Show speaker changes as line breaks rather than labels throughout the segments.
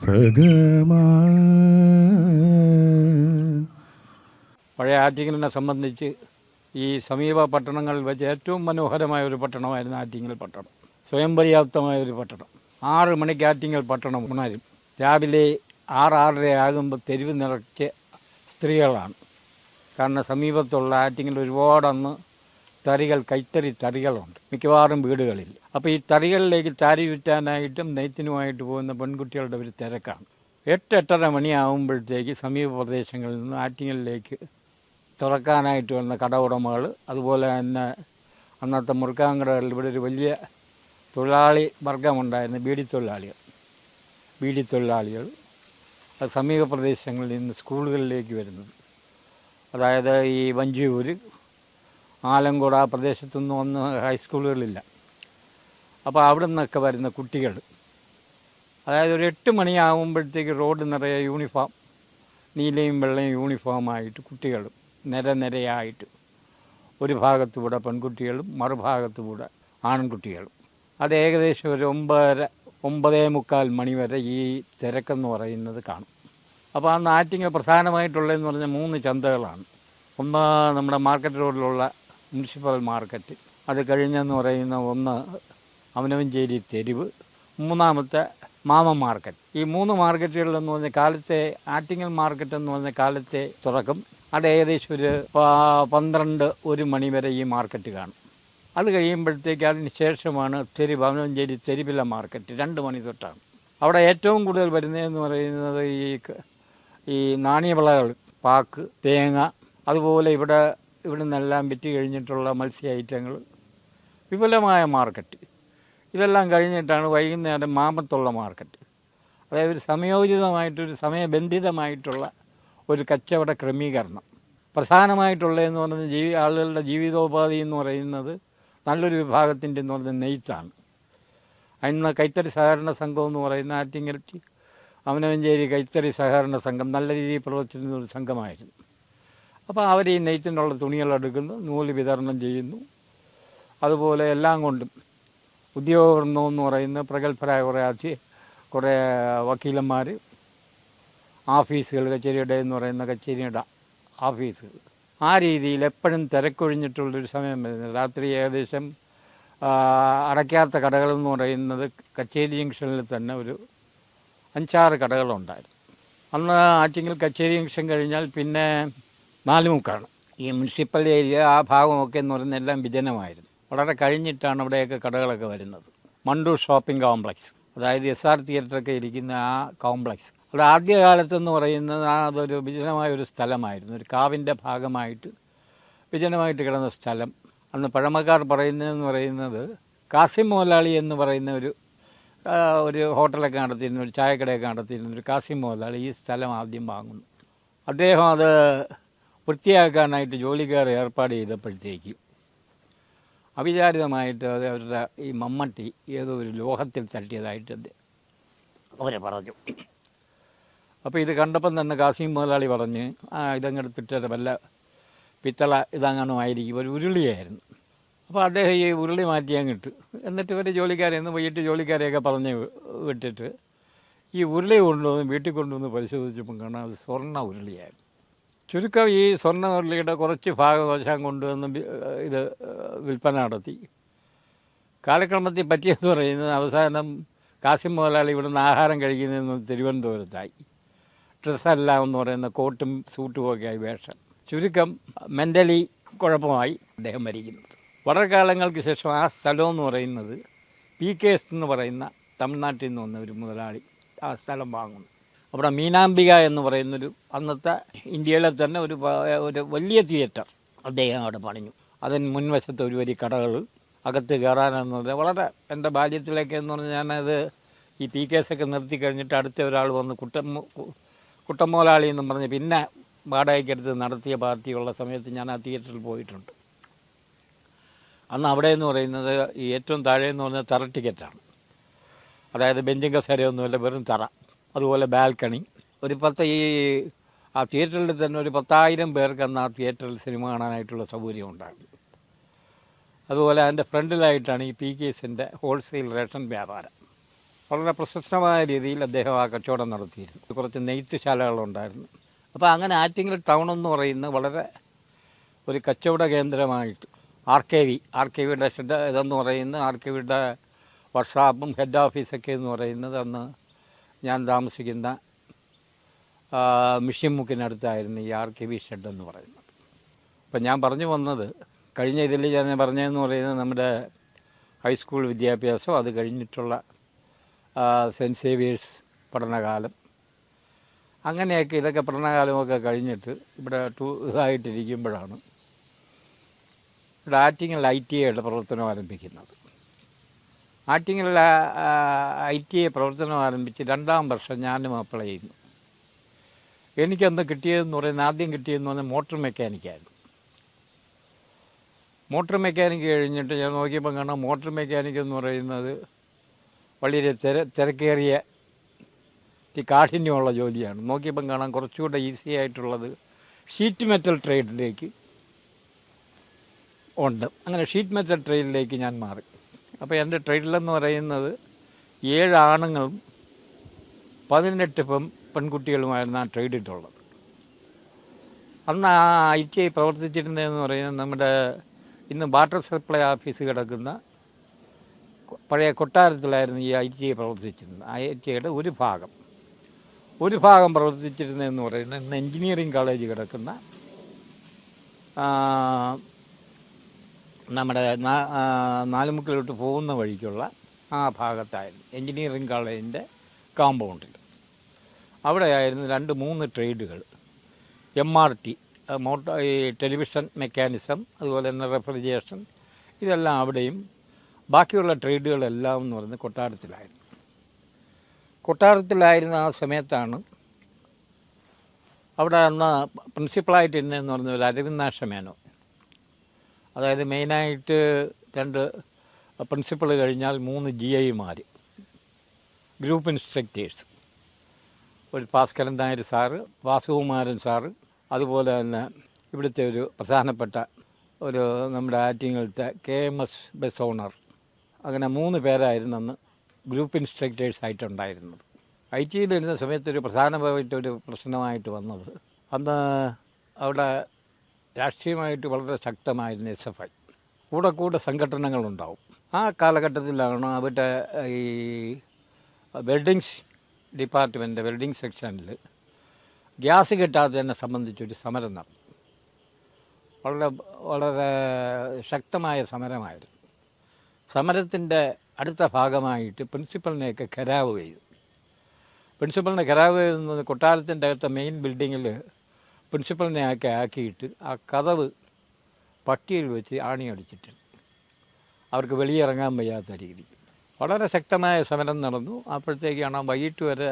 സഗമാ.
പഴയ ആറ്റിങ്ങലിനെ സംബന്ധിച്ച് ഈ സമീപ പട്ടണങ്ങളിൽ വെച്ച് ഏറ്റവും മനോഹരമായ ഒരു പട്ടണമായിരുന്നു ആറ്റിങ്ങൽ പട്ടണം. സ്വയം പര്യാപ്തമായ ഒരു പട്ടണം. 6 മണിക്ക് ആറ്റിങ്ങൽ പട്ടണം ഉണരും. രാവിലെ 6-6:30 ആകുമ്പോൾ തെരുവ് നിറച്ച് സ്ത്രീകളാണ്. കാരണം സമീപത്തുള്ള ആറ്റിങ്ങൽ ഒരുപാടന്ന് തറികൾ, കൈത്തറി തറികളുണ്ട് മിക്കവാറും വീടുകളിൽ. അപ്പോൾ ഈ തറികളിലേക്ക് താരി വിറ്റാനായിട്ടും നെയ്ത്തിനുമായിട്ട് പോകുന്ന പെൺകുട്ടികളുടെ ഒരു തിരക്കാണ്. 8-8:30 മണിയാകുമ്പോഴത്തേക്ക് സമീപ പ്രദേശങ്ങളിൽ നിന്ന് ആറ്റിങ്ങലിലേക്ക് തുറക്കാനായിട്ട് വന്ന കട ഉടമകൾ, അതുപോലെ തന്നെ അന്നത്തെ മുറുക്കാങ്കടകളിൽ ഇവിടെ ഒരു വലിയ തൊഴിലാളി വർഗമുണ്ടായിരുന്നു, ബീഡി തൊഴിലാളികൾ. അത് സമീപ പ്രദേശങ്ങളിൽ നിന്ന് സ്കൂളുകളിലേക്ക് വരുന്നത്. അതായത് ഈ വഞ്ചിയൂർ, ആലങ്കോട് ആ പ്രദേശത്തൊന്നും ഒന്നും ഹൈസ്കൂളുകളില്ല. അപ്പോൾ അവിടെ നിന്നൊക്കെ വരുന്ന കുട്ടികൾ, അതായത് ഒരു 8 മണിയാകുമ്പോഴത്തേക്ക് റോഡ് നിറയെ യൂണിഫോം, നീലയും വെള്ളയും യൂണിഫോമായിട്ട് കുട്ടികൾ നിരയായിട്ട്, ഒരു ഭാഗത്തുകൂടെ പെൺകുട്ടികളും മറുഭാഗത്തുകൂടെ ആൺകുട്ടികളും. അത് ഏകദേശം ഒരു 9-9:45 മണി വരെ ഈ തിരക്കെന്ന് പറയുന്നത് കാണും. അപ്പോൾ അന്ന് ആറ്റിങ്ങൽ പ്രധാനമായിട്ടുള്ളതെന്ന് പറഞ്ഞാൽ 3 ചന്തകളാണ്. ഒന്ന് നമ്മുടെ മാർക്കറ്റ് റോഡിലുള്ള മുനിസിപ്പൽ മാർക്കറ്റ്, അത് കഴിഞ്ഞെന്ന് പറയുന്ന ഒന്ന് അവനവഞ്ചേരി തെരുവ്, മൂന്നാമത്തെ മാമ മാർക്കറ്റ്. ഈ 3 മാർക്കറ്റുകളിലെന്ന് പറഞ്ഞാൽ കാലത്തെ ആറ്റിങ്ങൽ മാർക്കറ്റ് എന്ന് പറഞ്ഞ കാലത്തെ തുറക്കും. അത് ഏകദേശം ഒരു 12-1 മണി വരെ ഈ മാർക്കറ്റ് കാണും. അത് കഴിയുമ്പോഴത്തേക്ക് അതിന് ശേഷമാണ് തെരുവ്, അവനവഞ്ചേരി തെരുവിലെ മാർക്കറ്റ് 2 മണി തൊട്ടാണ്. അവിടെ ഏറ്റവും കൂടുതൽ വരുന്നതെന്ന് പറയുന്നത് ഈ നാണ്യവിളകൾ, പാക്ക്, തേങ്ങ, അതുപോലെ ഇവിടെ നിന്നെല്ലാം വിറ്റ് കഴിഞ്ഞിട്ടുള്ള മത്സ്യ ഐറ്റങ്ങൾ, വിപുലമായ മാർക്കറ്റ്. ഇതെല്ലാം കഴിഞ്ഞിട്ടാണ് വൈകുന്നേരം മാമത്തുള്ള മാർക്കറ്റ്. അതായത് ഒരു സമയോചിതമായിട്ടൊരു സമയബന്ധിതമായിട്ടുള്ള ഒരു കച്ചവട ക്രമീകരണം. പ്രധാനമായിട്ടുള്ളതെന്ന് പറയുന്നത് ആളുകളുടെ ജീവിതോപാധി എന്ന് പറയുന്നത് നല്ലൊരു വിഭാഗത്തിൻ്റെ എന്ന് പറയുന്നത് നെയ്ത്താണ്. അന്ന് കൈത്തറി സഹകരണ സംഘം എന്ന് പറയുന്ന ആറ്റിങ്ങൽ അവനവഞ്ചേരി കൈത്തറി സഹകരണ സംഘം നല്ല രീതിയിൽ പ്രവർത്തിക്കുന്ന ഒരു സംഘമായിരുന്നു. അപ്പോൾ അവർ ഈ നെയ്ത്തിനുള്ള തുണികളെടുക്കുന്നു, നൂല് വിതരണം ചെയ്യുന്നു. അതുപോലെ എല്ലാം കൊണ്ടും ഉദ്യോഗവൃന്ദം എന്ന് പറയുന്ന പ്രഗത്ഭരായ കുറേ വക്കീലന്മാർ, ഓഫീസുകൾ, കച്ചേരിയുടെ എന്ന് പറയുന്ന കച്ചേരിയുടെ ഓഫീസുകൾ, ആ രീതിയിൽ എപ്പോഴും തിരക്കൊഴിഞ്ഞിട്ടുള്ളൊരു സമയം വരുന്നത്. രാത്രി ഏകദേശം അടയ്ക്കാത്ത കടകളെന്ന് പറയുന്നത് കച്ചേരി ജംഗ്ഷനിൽ തന്നെ ഒരു 5-6 കടകളുണ്ടായിരുന്നു. അന്ന് ആറ്റിങ്ങൽ കച്ചേരി ജംഗ്ഷൻ കഴിഞ്ഞാൽ പിന്നെ 4 ഈ മുനിസിപ്പൽ ഏരിയ, ആ ഭാഗമൊക്കെ എന്ന് പറയുന്നത് എല്ലാം വിജനമായിരുന്നു. വളരെ കഴിഞ്ഞിട്ടാണ് അവിടെയൊക്കെ കടകളൊക്കെ വരുന്നത്. മണ്ടൂർ ഷോപ്പിംഗ് കോംപ്ലക്സ്, അതായത് SR തിയേറ്ററൊക്കെ ഇരിക്കുന്ന ആ കോംപ്ലക്സ്, അത് ആദ്യകാലത്തെന്ന് പറയുന്നത് അതൊരു വിജനമായൊരു സ്ഥലമായിരുന്നു. ഒരു കാവിൻ്റെ ഭാഗമായിട്ട് വിജനമായിട്ട് കിടന്ന സ്ഥലം. അന്ന് പഴമക്കാർ പറയുന്നതെന്ന് പറയുന്നത് കാസിം മുതലാളി എന്ന് പറയുന്ന ഒരു ഹോട്ടലൊക്കെ നടത്തിയിരുന്ന, ഒരു ചായക്കടയൊക്കെ നടത്തിയിരുന്ന ഒരു കാസിം മുതലാളി ഈ സ്ഥലം ആദ്യം വാങ്ങുന്നു. അദ്ദേഹം അത് വൃത്തിയാക്കാനായിട്ട് ജോലിക്കാർ ഏർപ്പാട് ചെയ്തപ്പോഴത്തേക്ക് അവിചാരിതമായിട്ട് അത് അവരുടെ ഈ മമ്മട്ടി ഏതോ ഒരു ലോഹത്തിൽ തട്ടിയതായിട്ട് അവർ പറഞ്ഞു. അപ്പോൾ ഇത് കണ്ടപ്പം തന്നെ കാസിം മുതലാളി പറഞ്ഞ്, ഇതങ്ങെടുത്തിട്ട് വല്ല പിത്തള ഇതങ്ങാനും ആയിരിക്കും, ഒരു ഉരുളിയായിരുന്നു. അപ്പോൾ അദ്ദേഹം ഈ ഉരുളി മാറ്റി അങ്ങിട്ട്, എന്നിട്ട് ഇവർ ജോലിക്കാരെന്ന് വൈകിട്ട് ജോലിക്കാരെയൊക്കെ പറഞ്ഞ് വിട്ടിട്ട് ഈ ഉരുളി കൊണ്ടുവന്ന് വീട്ടിൽ കൊണ്ടുവന്ന് പരിശോധിച്ചപ്പം കാണാൻ അത് സ്വർണ്ണ ഉരുളിയായിരുന്നു. ചുരുക്കം ഈ സ്വർണ്ണ ഉരുളിയുടെ കുറച്ച് ഭാഗവശം കൊണ്ടുവന്ന് ഇത് വിൽപ്പന നടത്തി. കാലക്രമത്തിൽ പറ്റിയെന്ന് പറയുന്നത് അവസാനം കാസിം മുതലാളി ഇവിടുന്ന് ആഹാരം കഴിക്കുന്നതെന്ന് തിരുവനന്തപുരത്തായി. ഡ്രസ്സെല്ലാം എന്ന് പറയുന്ന കോട്ടും സൂട്ടും ഒക്കെ ആയി വേഷം. ചുരുക്കം മെൻ്റലി കുഴപ്പമായി അദ്ദേഹം മരിക്കുന്നത്. വളരെ കാലങ്ങൾക്ക് ശേഷം ആ സ്ഥലം എന്ന് പറയുന്നത് PKS എന്ന് പറയുന്ന തമിഴ്നാട്ടിൽ നിന്ന് വന്ന ഒരു മുതലാളി ആ സ്ഥലം വാങ്ങുന്നു. അവിടെ മീനാംബിക എന്ന് പറയുന്നൊരു അന്നത്തെ ഇന്ത്യയിലെ തന്നെ ഒരു വലിയ തിയേറ്റർ അദ്ദേഹം അവിടെ പണിഞ്ഞു. അതിന് മുൻവശത്ത് ഒരു വലിയ കടകൾ, അകത്ത് കയറാനെന്നത് വളരെ എൻ്റെ ബാല്യത്തിലേക്ക് എന്ന് പറഞ്ഞാൽ ഞാനത് ഈ PKS ഒക്കെ നിർത്തി കഴിഞ്ഞിട്ട് അടുത്ത ഒരാൾ വന്ന് കുട്ടമ്മോലാളി എന്നും പറഞ്ഞ് പിന്നെ വാടകയ്ക്കെടുത്ത് നടത്തിയ പാർട്ടിയുള്ള സമയത്ത് ഞാൻ ആ തിയേറ്ററിൽ പോയിട്ടുണ്ട്. അന്ന് അവിടെ എന്ന് പറയുന്നത് ഈ ഏറ്റവും താഴെ എന്ന് പറഞ്ഞാൽ തറ ടിക്കറ്റാണ്. അതായത് ബെഞ്ചും കസേരയൊന്നുമില്ല, വെറും തറ. അതുപോലെ ബാൽക്കണി. ആ തിയേറ്ററിൽ തന്നെ ഒരു 10,000 പേർക്ക് അന്ന് ആ തിയേറ്ററിൽ സിനിമ കാണാനായിട്ടുള്ള സൗകര്യം ഉണ്ടായിരുന്നു. അതുപോലെ അതിൻ്റെ ഫ്രണ്ടിലായിട്ടാണ് ഈ PKSൻ്റെ ഹോൾസെയിൽ റേഷൻ വ്യാപാരം. വളരെ പ്രശസ്തമായ രീതിയിൽ അദ്ദേഹം ആ കച്ചവടം നടത്തിയിരുന്നു. കുറച്ച് നെയ്ത്ത് ശാലകളുണ്ടായിരുന്നു. അപ്പോൾ അങ്ങനെ ആറ്റിങ്ങൽ ടൗൺ എന്ന് പറയുന്നത് വളരെ ഒരു കച്ചവട കേന്ദ്രമായിട്ട് ആർ കെ വിയുടെ ഇതെന്ന് പറയുന്നത് ആർ കെ വിയുടെ വർക്ക്ഷോപ്പും ഹെഡ് ഓഫീസൊക്കെ എന്ന് പറയുന്നത് അന്ന് ഞാൻ താമസിക്കുന്ന മിഷ്യൻ മുക്കിനടുത്തായിരുന്നു ഈ ആർ കെ വി ഷെഡ് എന്ന് പറയുന്നത്. അപ്പം ഞാൻ പറഞ്ഞു വന്നത്, കഴിഞ്ഞ ഇതിൽ ഞാൻ പറഞ്ഞതെന്ന് പറയുന്നത് നമ്മുടെ ഹൈസ്കൂൾ വിദ്യാഭ്യാസം, അത് കഴിഞ്ഞിട്ടുള്ള സെൻറ്റ് സേവിയേഴ്സ് പഠനകാലം, അങ്ങനെയൊക്കെ ഇതൊക്കെ പഠനകാലമൊക്കെ കഴിഞ്ഞിട്ട് ഇവിടെ ഇതായിട്ടിരിക്കുമ്പോഴാണ് ഇവിടെ ആറ്റിങ്ങൽ ITA പ്രവർത്തനം ആരംഭിക്കുന്നത്. ആറ്റിങ്ങൽ ITA പ്രവർത്തനം ആരംഭിച്ച് 2ാം വർഷം ഞാനും അപ്ലൈ ചെയ്യുന്നു. എനിക്കന്ന് കിട്ടിയതെന്ന് പറയുന്നത്, ആദ്യം കിട്ടിയതെന്ന് പറഞ്ഞാൽ മോട്ടോർ മെക്കാനിക്കായിരുന്നു. മോട്ടോർ മെക്കാനിക്ക് കഴിഞ്ഞിട്ട് ഞാൻ നോക്കിയപ്പോൾ കാണാം മോട്ടോർ മെക്കാനിക്ക് എന്ന് പറയുന്നത് വളരെ തിരക്കേറിയ കാഠിന്യമുള്ള ജോലിയാണ്. നോക്കിയപ്പം കാണാൻ കുറച്ചുകൂടെ ഈസി ആയിട്ടുള്ളത് ഷീറ്റ് മെറ്റൽ ട്രേഡിലേക്ക് ഉണ്ട്. അങ്ങനെ ഷീറ്റ് മെറ്റൽ ട്രേഡിലേക്ക് ഞാൻ മാറി. അപ്പോൾ എൻ്റെ ട്രേഡിലെന്ന് പറയുന്നത് 7 ആണുങ്ങളും 18 പെൺകുട്ടികളുമായിരുന്നു ആ ട്രേഡിട്ടുള്ളത്. അന്ന് ആ ITA പ്രവർത്തിച്ചിരുന്നതെന്ന് പറയുന്നത് നമ്മുടെ ഇന്ന് വാട്ടർ സപ്ലൈ ഓഫീസ് കിടക്കുന്ന പഴയ കൊട്ടാരത്തിലായിരുന്നു ഈ ITA പ്രവർത്തിച്ചിരുന്നത്. ITA ഒരു ഭാഗം പ്രവർത്തിച്ചിരുന്നതെന്ന് പറയുന്നത് ഇന്ന് എൻജിനീയറിംഗ് കോളേജ് കിടക്കുന്ന നമ്മുടെ നാലുമുക്കിലോട്ട് പോകുന്ന വഴിക്കുള്ള ആ ഭാഗത്തായിരുന്നു എൻജിനീയറിംഗ് കോളേജിൻ്റെ കോമ്പൗണ്ടിൽ. അവിടെയായിരുന്നു 2-3 ട്രേഡുകൾ. MRT ഈ ടെലിവിഷൻ മെക്കാനിസം, അതുപോലെ തന്നെ റെഫ്രിജറേഷൻ, ഇതെല്ലാം അവിടെയും. ബാക്കിയുള്ള ട്രേഡുകളെല്ലാം എന്ന് പറയുന്നത് കൊട്ടാരത്തിലായിരുന്ന ആ സമയത്താണ് അവിടെ അന്ന് പ്രിൻസിപ്പളായിട്ട് ഇരുന്നതെന്ന് പറഞ്ഞ ഒരു അരവിന്ദാക്ഷ മേനോൻ. അതായത് മെയിനായിട്ട് 2 പ്രിൻസിപ്പൾ കഴിഞ്ഞാൽ 3 GIമാർ, ഗ്രൂപ്പ് ഇൻസ്ട്രക്ടേഴ്സ്, ഒരു ഭാസ്കരൻ നായർ സാറ്, വാസുകുമാരൻ സാറ്, അതുപോലെ തന്നെ ഇവിടുത്തെ ഒരു പ്രധാനപ്പെട്ട ഒരു നമ്മുടെ ആറ്റിങ്ങലത്തെ KMS ബസ് ഓണർ. അങ്ങനെ 3 പേരായിരുന്നു അന്ന് ഗ്രൂപ്പ് ഇൻസ്ട്രക്ടേഴ്സ് ആയിട്ടുണ്ടായിരുന്നത്. ITയിലിരുന്ന സമയത്തൊരു പ്രധാനമായിട്ടൊരു പ്രശ്നമായിട്ട് വന്നത്, അന്ന് അവിടെ രാഷ്ട്രീയമായിട്ട് വളരെ ശക്തമായിരുന്നു SFI. കൂടെ സംഘടനകളുണ്ടാവും. ആ കാലഘട്ടത്തിലാണ് അവരുടെ ഈ വെൽഡിങ്സ് ഡിപ്പാർട്ട്മെൻറ്റ് വെൽഡിങ് സെക്ഷനിൽ ഗ്യാസ് കിട്ടാത്തതിനെ സംബന്ധിച്ചൊരു സമരം നടന്നു. വളരെ ശക്തമായ സമരമായിരുന്നു. സമരത്തിൻ്റെ അടുത്ത ഭാഗമായിട്ട് പ്രിൻസിപ്പളിനെയൊക്കെ ഘെരാവ് ചെയ്തു. പ്രിൻസിപ്പളിനെ ഘെരാവ് ചെയ്യുന്നത് കൊട്ടാരത്തിൻ്റെ അകത്തെ മെയിൻ ബിൽഡിങ്ങിൽ പ്രിൻസിപ്പളിനെ ആക്കിയിട്ട് ആ കതവ് പട്ടിയിൽ വെച്ച് ആണിയടിച്ചിട്ടുണ്ട്. അവർക്ക് വെളിയിറങ്ങാൻ വയ്യാത്ത രീതി വളരെ ശക്തമായ സമരം നടന്നു. അപ്പോഴത്തേക്കാണ് വൈകിട്ട് വരെ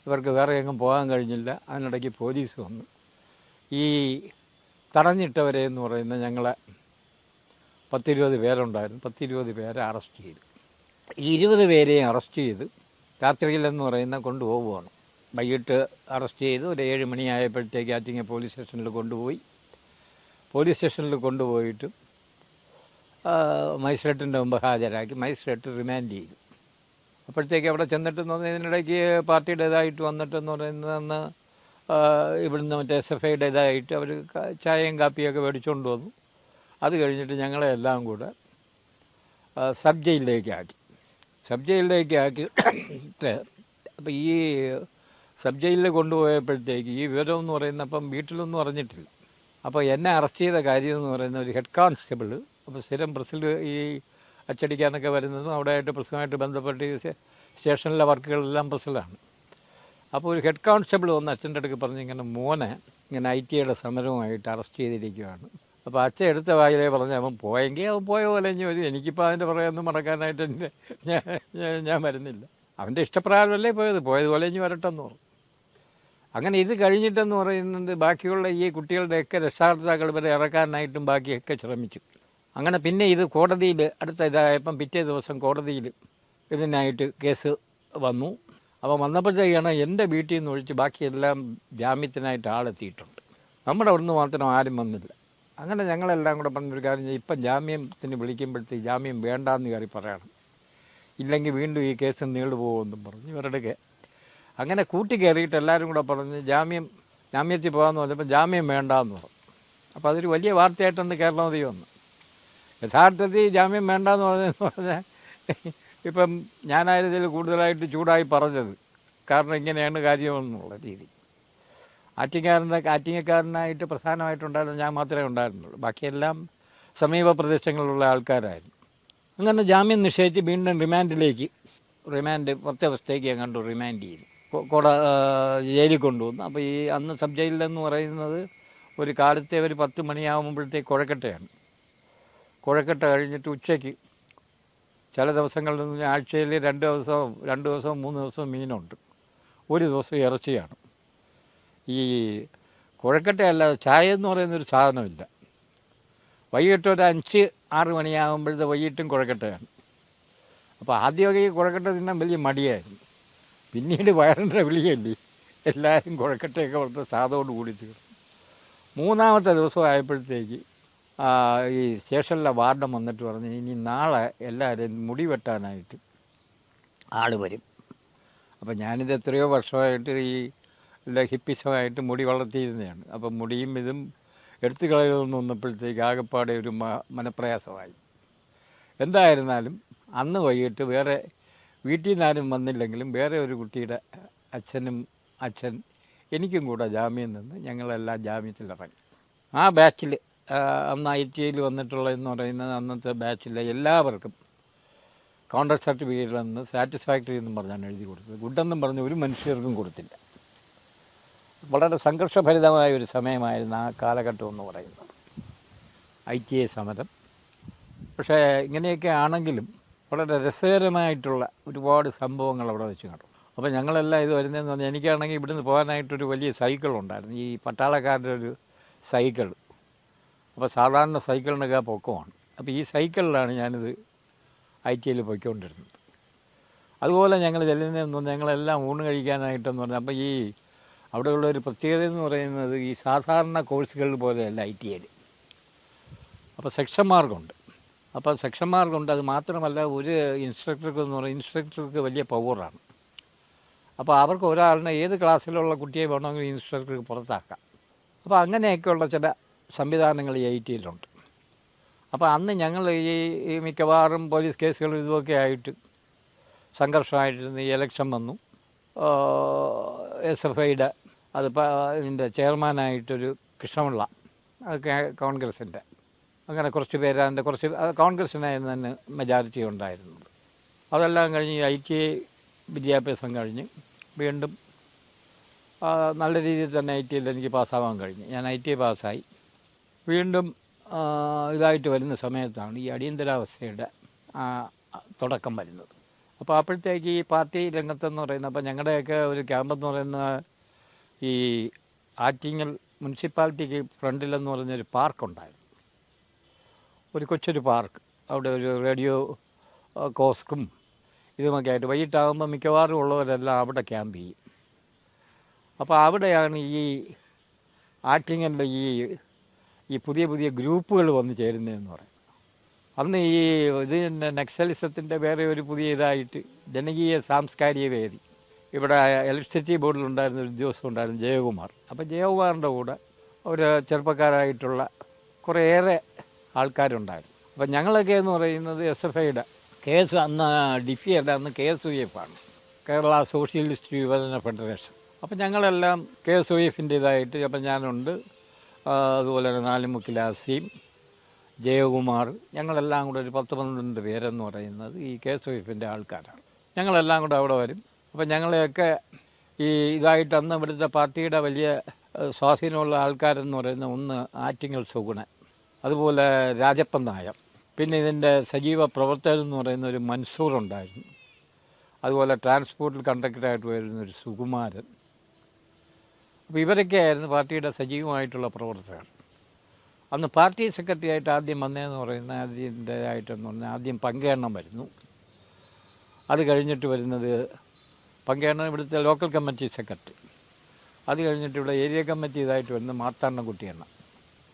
ഇവർക്ക് വേറെ എങ്ങും പോകാൻ കഴിഞ്ഞില്ല. അതിനിടയ്ക്ക് പോലീസ് വന്നു ഈ തടഞ്ഞിട്ടവരെ എന്ന് പറയുന്ന ഞങ്ങളെ 10-20 പേരുണ്ടായിരുന്നു. 10-20 പേരെ അറസ്റ്റ് ചെയ്തു. ഈ 20 പേരെയും അറസ്റ്റ് ചെയ്ത് രാത്രിയിലെന്ന് പറയുന്ന കൊണ്ടുപോവുകയാണ്. വൈകിട്ട് അറസ്റ്റ് ചെയ്ത് ഒരു 7 മണിയായപ്പോഴത്തേക്ക് ആറ്റിങ്ങൽ പോലീസ് സ്റ്റേഷനിൽ കൊണ്ടുപോയി. പോലീസ് സ്റ്റേഷനിൽ കൊണ്ടുപോയിട്ട് മജിസ്ട്രേറ്റിൻ്റെ മുമ്പ് ഹാജരാക്കി. മജിസ്ട്രേറ്റ് റിമാൻഡ് ചെയ്തു. അപ്പോഴത്തേക്ക് അവിടെ ചെന്നിട്ടെന്ന് പറഞ്ഞാൽ ഇതിനിടയ്ക്ക് പാർട്ടിയുടേതായിട്ട് വന്നിട്ടെന്ന് പറയുന്നത് അന്ന് ഇവിടുന്ന് മറ്റേ SFIയുടെ ഇതായിട്ട് അവർ ചായയും കാപ്പിയൊക്കെ മേടിച്ചുകൊണ്ട് വന്നു. അത് കഴിഞ്ഞിട്ട് ഞങ്ങളെ എല്ലാം കൂടെ സബ് ജയിലിലേക്ക് ആക്കിയിട്ട് അപ്പോൾ ഈ സബ് ജയിലിൽ കൊണ്ടുപോയപ്പോഴത്തേക്ക് ഈ വിവരം എന്ന് പറയുന്ന അപ്പം വീട്ടിലൊന്നും അറിഞ്ഞിട്ടില്ല. അപ്പോൾ എന്നെ അറസ്റ്റ് ചെയ്ത കാര്യം എന്ന് പറയുന്ന ഒരു ഹെഡ് കോൺസ്റ്റബിൾ, അപ്പോൾ സ്ഥിരം പ്രസ്സിൽ ഈ അച്ചടിക്കാനൊക്കെ വരുന്നതും അവിടെയായിട്ട് പ്രസ്സുമായിട്ട് ബന്ധപ്പെട്ട് സ്റ്റേഷനിലെ വർക്കുകളെല്ലാം പ്രസ്സിലാണ്. അപ്പോൾ ഒരു ഹെഡ് കോൺസ്റ്റബിൾ വന്ന് അച്ഛൻ്റെ അടുക്ക് പറഞ്ഞ് ഇങ്ങനെ മോനെ ഇങ്ങനെ ITയുടെ സമരവുമായിട്ട് അറസ്റ്റ് ചെയ്തിരിക്കുകയാണ്. അപ്പോൾ അച്ഛൻ എടുത്ത വായിലേ പറഞ്ഞ് അവൻ പോയെങ്കിൽ അവൻ പോയ പോലെ ഇനി വരും. എനിക്കിപ്പോൾ അതിൻ്റെ പുറകെയൊന്നും മടക്കാനായിട്ട് ഞാൻ വരുന്നില്ല. അവൻ്റെ ഇഷ്ടപ്രകാരമല്ലേ പോയതുപോലെ ഇനി വരട്ടെന്ന് പറഞ്ഞു. അങ്ങനെ ഇത് കഴിഞ്ഞിട്ടെന്ന് പറയുന്നത് ബാക്കിയുള്ള ഈ കുട്ടികളുടെയൊക്കെ രക്ഷാകർത്താക്കൾ വരെ ഇറക്കാനായിട്ടും ബാക്കിയൊക്കെ ശ്രമിച്ചു. അങ്ങനെ പിന്നെ ഇത് കോടതിയിൽ അടുത്ത ഇതായപ്പം പിറ്റേ ദിവസം കോടതിയിൽ ഇതിനായിട്ട് കേസ് വന്നു. അപ്പോൾ വന്നപ്പോഴത്തേക്കാണ് എൻ്റെ വീട്ടിൽ നിന്ന് ഒഴിച്ച് ബാക്കിയെല്ലാം ജാമ്യത്തിനായിട്ട് ആളെത്തിയിട്ടുണ്ട്. നമ്മുടെ അവിടുന്ന് മാത്രം ആരും വന്നില്ല. അങ്ങനെ ഞങ്ങളെല്ലാം കൂടെ പറഞ്ഞൊരു കാര്യം, ഇപ്പം ജാമ്യത്തിന് വിളിക്കുമ്പോഴത്തേക്ക് ജാമ്യം വേണ്ടാന്ന് കയറി പറയണം. ഇല്ലെങ്കിൽ വീണ്ടും ഈ കേസ് നീണ്ടുപോകുമെന്നും പറഞ്ഞ് ഇവരുടെ അങ്ങനെ കൂട്ടി കയറിയിട്ട് എല്ലാവരും കൂടെ പറഞ്ഞ് ജാമ്യത്തിൽ പോകാമെന്ന് പറഞ്ഞപ്പോൾ ജാമ്യം വേണ്ടാന്ന് പറഞ്ഞു. അപ്പോൾ അതൊരു വലിയ വാർത്തയായിട്ടുണ്ട് കേരളമതി വന്നു. യഥാർത്ഥത്തിൽ ജാമ്യം വേണ്ടാന്ന് പറഞ്ഞാൽ ഇപ്പം ഞാനായതിൽ കൂടുതലായിട്ട് ചൂടായി പറഞ്ഞത്, കാരണം ഇങ്ങനെയാണ് കാര്യമെന്നുള്ള രീതി. ആറ്റിങ്ങക്കാരനായിട്ട് പ്രധാനമായിട്ടുണ്ടായിരുന്നത് ഞാൻ മാത്രമേ ഉണ്ടായിരുന്നുള്ളൂ, ബാക്കിയെല്ലാം സമീപ പ്രദേശങ്ങളിലുള്ള ആൾക്കാരായിരുന്നു. അങ്ങനെ ജാമ്യം നിശ്ചയിച്ച് വീണ്ടും റിമാൻഡ് 10 ദിവസത്തേക്ക് ഞാൻ കണ്ടു റിമാൻഡ് ചെയ്തു. ജയിലിൽ കൊണ്ടുവന്നു. അപ്പോൾ ഈ അന്ന് സബ് ജയിലിലെന്ന് പറയുന്നത് ഒരു കാലത്തെ ഒരു 10 മണിയാകുമ്പോഴത്തേക്ക് കുഴക്കട്ടയാണ്. കുഴക്കട്ട കഴിഞ്ഞിട്ട് ഉച്ചയ്ക്ക് ചില ദിവസങ്ങളിൽ നിന്ന് ആഴ്ചയിൽ 2 ദിവസവും 3 ദിവസവും മീനുണ്ട്, ഒരു ദിവസം ഇറച്ചിയാണ്. ഈ കുഴക്കട്ടയല്ലാതെ ചായ എന്ന് പറയുന്നൊരു സാധനമില്ല. വൈകിട്ട് ഒരു 5-6 മണിയാകുമ്പോഴത്തെ വൈകിട്ടും കുഴക്കട്ടയാണ്. അപ്പോൾ ആദ്യമൊക്കെ ഈ കുഴക്കട്ട തിന്നാൻ വലിയ മടിയായിരുന്നു. പിന്നീട് വയറിൻ്റെ വിളിയല്ലേ, എല്ലാവരും കുഴക്കട്ടയൊക്കെ കൊടുത്ത് സാധോട് കൂടി തീർന്നു. 3-ാമത്തെ ദിവസം ആയപ്പോഴത്തേക്ക് ഈ സ്റ്റേഷനിലെ വാർഡൻ വന്നിട്ട് പറഞ്ഞ് ഇനി നാളെ എല്ലാവരും മുടി വെട്ടാനായിട്ട് ആൾ വരും. അപ്പം ഞാനിത് എത്രയോ വർഷമായിട്ട് ഈ ഹിപ്പിസമായിട്ട് മുടി വളർത്തിയിരുന്നതാണ്. അപ്പം മുടിയും ഇതും എടുത്തു കളയുമെന്ന് വന്നപ്പോഴത്തേക്ക് ആകെപ്പാടെ ഒരു മനപ്രയാസമായി. എന്തായിരുന്നാലും അന്ന് വൈകിട്ട് വേറെ വീട്ടിൽ നിന്നാരും വന്നില്ലെങ്കിലും വേറെ ഒരു കുട്ടിയുടെ അച്ഛൻ എനിക്കും കൂടെ ജാമ്യം നിന്ന് ഞങ്ങളെല്ലാം ജാമ്യത്തിലിറങ്ങി. ആ ബാച്ചിൽ അന്ന് ITIയിൽ വന്നിട്ടുള്ളതെന്ന് പറയുന്നത് അന്നത്തെ ബാച്ചിലെ എല്ലാവർക്കും കൗണ്ടർ സർട്ടിഫിക്കറ്റിൽ നിന്ന് സാറ്റിസ്ഫാക്ടറി എന്നും പറഞ്ഞാണ് എഴുതി കൊടുത്തത്. ഗുഡെന്നും പറഞ്ഞ് ഒരു മനുഷ്യർക്കും കൊടുത്തില്ല. വളരെ സംഘർഷഭരിതമായ ഒരു സമയമായിരുന്നു ആ കാലഘട്ടം എന്ന് പറയുന്നത്, ITI സമരം. പക്ഷേ ഇങ്ങനെയൊക്കെ ആണെങ്കിലും വളരെ രസകരമായിട്ടുള്ള ഒരുപാട് സംഭവങ്ങൾ അവിടെ വെച്ച് കണ്ടു. അപ്പോൾ ഞങ്ങളെല്ലാം ഇത് വരുന്നതെന്ന് പറഞ്ഞാൽ എനിക്കാണെങ്കിൽ ഇവിടുന്ന് പോകാനായിട്ടൊരു വലിയ സൈക്കിളുണ്ടായിരുന്നു, ഈ പട്ടാളക്കാരുടെ ഒരു സൈക്കിൾ. അപ്പോൾ സാധാരണ സൈക്കിളിനൊക്കെ പൊക്കമാണ്. അപ്പോൾ ഈ സൈക്കിളിലാണ് ഞാനിത് ITIയിൽ പോയിക്കൊണ്ടിരുന്നത്. അതുപോലെ ഞങ്ങൾ ചെല്ലുന്നതെന്ന് പറഞ്ഞാൽ ഞങ്ങളെല്ലാം ഊണ് കഴിക്കാനായിട്ടെന്ന് പറഞ്ഞാൽ അപ്പോൾ ഈ അവിടെയുള്ള ഒരു പ്രത്യേകത എന്ന് പറയുന്നത് ഈ സാധാരണ കോഴ്സുകൾ പോലെയല്ല ITIയിൽ. അപ്പോൾ സെക്ഷന്മാർക്കുണ്ട്. അത് മാത്രമല്ല ഒരു ഇൻസ്ട്രക്ടർക്ക് വലിയ പവറാണ്. അപ്പോൾ അവർക്ക് ഒരാളിനെ ഏത് ക്ലാസ്സിലുള്ള കുട്ടിയെ വേണമെങ്കിലും ഇൻസ്ട്രക്ടർക്ക് പുറത്താക്കാം. അപ്പോൾ അങ്ങനെയൊക്കെയുള്ള ചില സംവിധാനങ്ങൾ ഈ ITIയിലുണ്ട്. അപ്പോൾ അന്ന് ഞങ്ങൾ ഈ മിക്കവാറും പോലീസ് കേസുകളും ഇതുമൊക്കെ ആയിട്ട് സംഘർഷമായിട്ടിരുന്ന് ഈ ഇലക്ഷൻ വന്നു. SFIയുടെ ഇതിൻ്റെ ചെയർമാനായിട്ടൊരു കൃഷ്ണപിള്ള, അതൊക്കെ കോൺഗ്രസിൻ്റെ, അങ്ങനെ കുറച്ച് പേര് അതിൻ്റെ കോൺഗ്രസിനായിരുന്നു തന്നെ മെജോറിറ്റി ഉണ്ടായിരുന്നത്. അതെല്ലാം കഴിഞ്ഞ് ITI വിദ്യാഭ്യാസം കഴിഞ്ഞ് വീണ്ടും നല്ല രീതിയിൽ തന്നെ ITIയിൽ എനിക്ക് പാസ്സാവാൻ കഴിഞ്ഞു. ഞാൻ ITI പാസ്സായി. വീണ്ടും ഇതായിട്ട് വരുന്ന സമയത്താണ് ഈ അടിയന്തരാവസ്ഥയുടെ തുടക്കം വരുന്നത്. അപ്പോൾ അപ്പോഴത്തേക്ക് ഈ പാർട്ടി രംഗത്തെന്ന് പറയുന്നത്, അപ്പോൾ ഞങ്ങളുടെയൊക്കെ ഒരു ക്യാമ്പെന്ന് പറയുന്ന ഈ ആറ്റിങ്ങൽ മുനിസിപ്പാലിറ്റിക്ക് ഫ്രണ്ടിലെന്ന് പറഞ്ഞൊരു പാർക്കുണ്ടായിരുന്നു, ഒരു കൊച്ചൊരു പാർക്ക്. അവിടെ ഒരു റേഡിയോ കോസ്കും ഇതുമൊക്കെ ആയിട്ട് വൈകിട്ടാകുമ്പോൾ മിക്കവാറും ഉള്ളവരെല്ലാം അവിടെ ക്യാമ്പ് ചെയ്യും. അപ്പോൾ അവിടെയാണ് ഈ ആറ്റിങ്ങലിൻ്റെ ഈ പുതിയ ഗ്രൂപ്പുകൾ വന്ന് ചേരുന്നതെന്ന് പറയും. അന്ന് ഈ ഇതിൻ്റെ നക്സലിസത്തിൻ്റെ വേറെ ഒരു പുതിയ ഇതായിട്ട് ജനകീയ സാംസ്കാരിക വേദി, ഇവിടെ ഇലക്ട്രിസിറ്റി ബോർഡിലുണ്ടായിരുന്ന ഒരു ഉദ്യോഗസ്ഥൻ ഉണ്ടായിരുന്നു, ജയകുമാർ. അപ്പോൾ ജയകുമാറിൻ്റെ കൂടെ ഒരു ചെറുപ്പക്കാരായിട്ടുള്ള കുറേയേറെ ആൾക്കാരുണ്ടായിരുന്നു. അപ്പം ഞങ്ങളൊക്കെ എന്ന് പറയുന്നത് SFIയുടെ കേസ്, അന്ന് DIFI അല്ല, അന്ന് KSUF ആണ്, കേരള സോഷ്യലിസ്റ്റ് യുവജന ഫെഡറേഷൻ. അപ്പം ഞങ്ങളെല്ലാം KSUFൻ്റെ ഇതായിട്ട്, അപ്പം ഞാനുണ്ട്, അതുപോലെ തന്നെ നാലുമുക്കിൽ ആസിം, ജയകുമാർ, ഞങ്ങളെല്ലാം കൂടെ ഒരു 10-12 പേരെന്ന് പറയുന്നത് ഈ KSUFൻ്റെ ആൾക്കാരാണ്. ഞങ്ങളെല്ലാം കൂടെ അവിടെ വരും. അപ്പം ഞങ്ങളെയൊക്കെ ഈ ഇതായിട്ട് അന്ന് ഇവിടുത്തെ പാർട്ടിയുടെ വലിയ സ്വാധീനമുള്ള ആൾക്കാരെന്ന് പറയുന്ന ഒന്ന് ആറ്റിങ്ങൽ സുഗുണൻ, അതുപോലെ രാജപ്പൻ നായർ, പിന്നെ ഇതിൻ്റെ സജീവ പ്രവർത്തകരെന്ന് പറയുന്ന ഒരു മൻസൂർ ഉണ്ടായിരുന്നു, അതുപോലെ ട്രാൻസ്പോർട്ടിൽ കണ്ടക്ടറായിട്ട് വരുന്നൊരു സുകുമാരൻ. അപ്പോൾ ഇവരൊക്കെ ആയിരുന്നു പാർട്ടിയുടെ സജീവമായിട്ടുള്ള പ്രവർത്തകർ. അന്ന് പാർട്ടി സെക്രട്ടറി ആയിട്ട് ആദ്യം വന്നതെന്ന് പറയുന്നത് അതിൻ്റെതായിട്ടെന്ന് പറഞ്ഞാൽ ആദ്യം പങ്കെണ്ണം വരുന്നു. അത് കഴിഞ്ഞിട്ട് വരുന്നത് പങ്കെണ്ണം ഇവിടുത്തെ ലോക്കൽ കമ്മിറ്റി സെക്രട്ടറി. അത് കഴിഞ്ഞിട്ട് ഇവിടെ ഏരിയ കമ്മിറ്റി ഇതായിട്ട് വരുന്നത് മാർത്താണ്ഡൻകുട്ടിയെണ്ണ.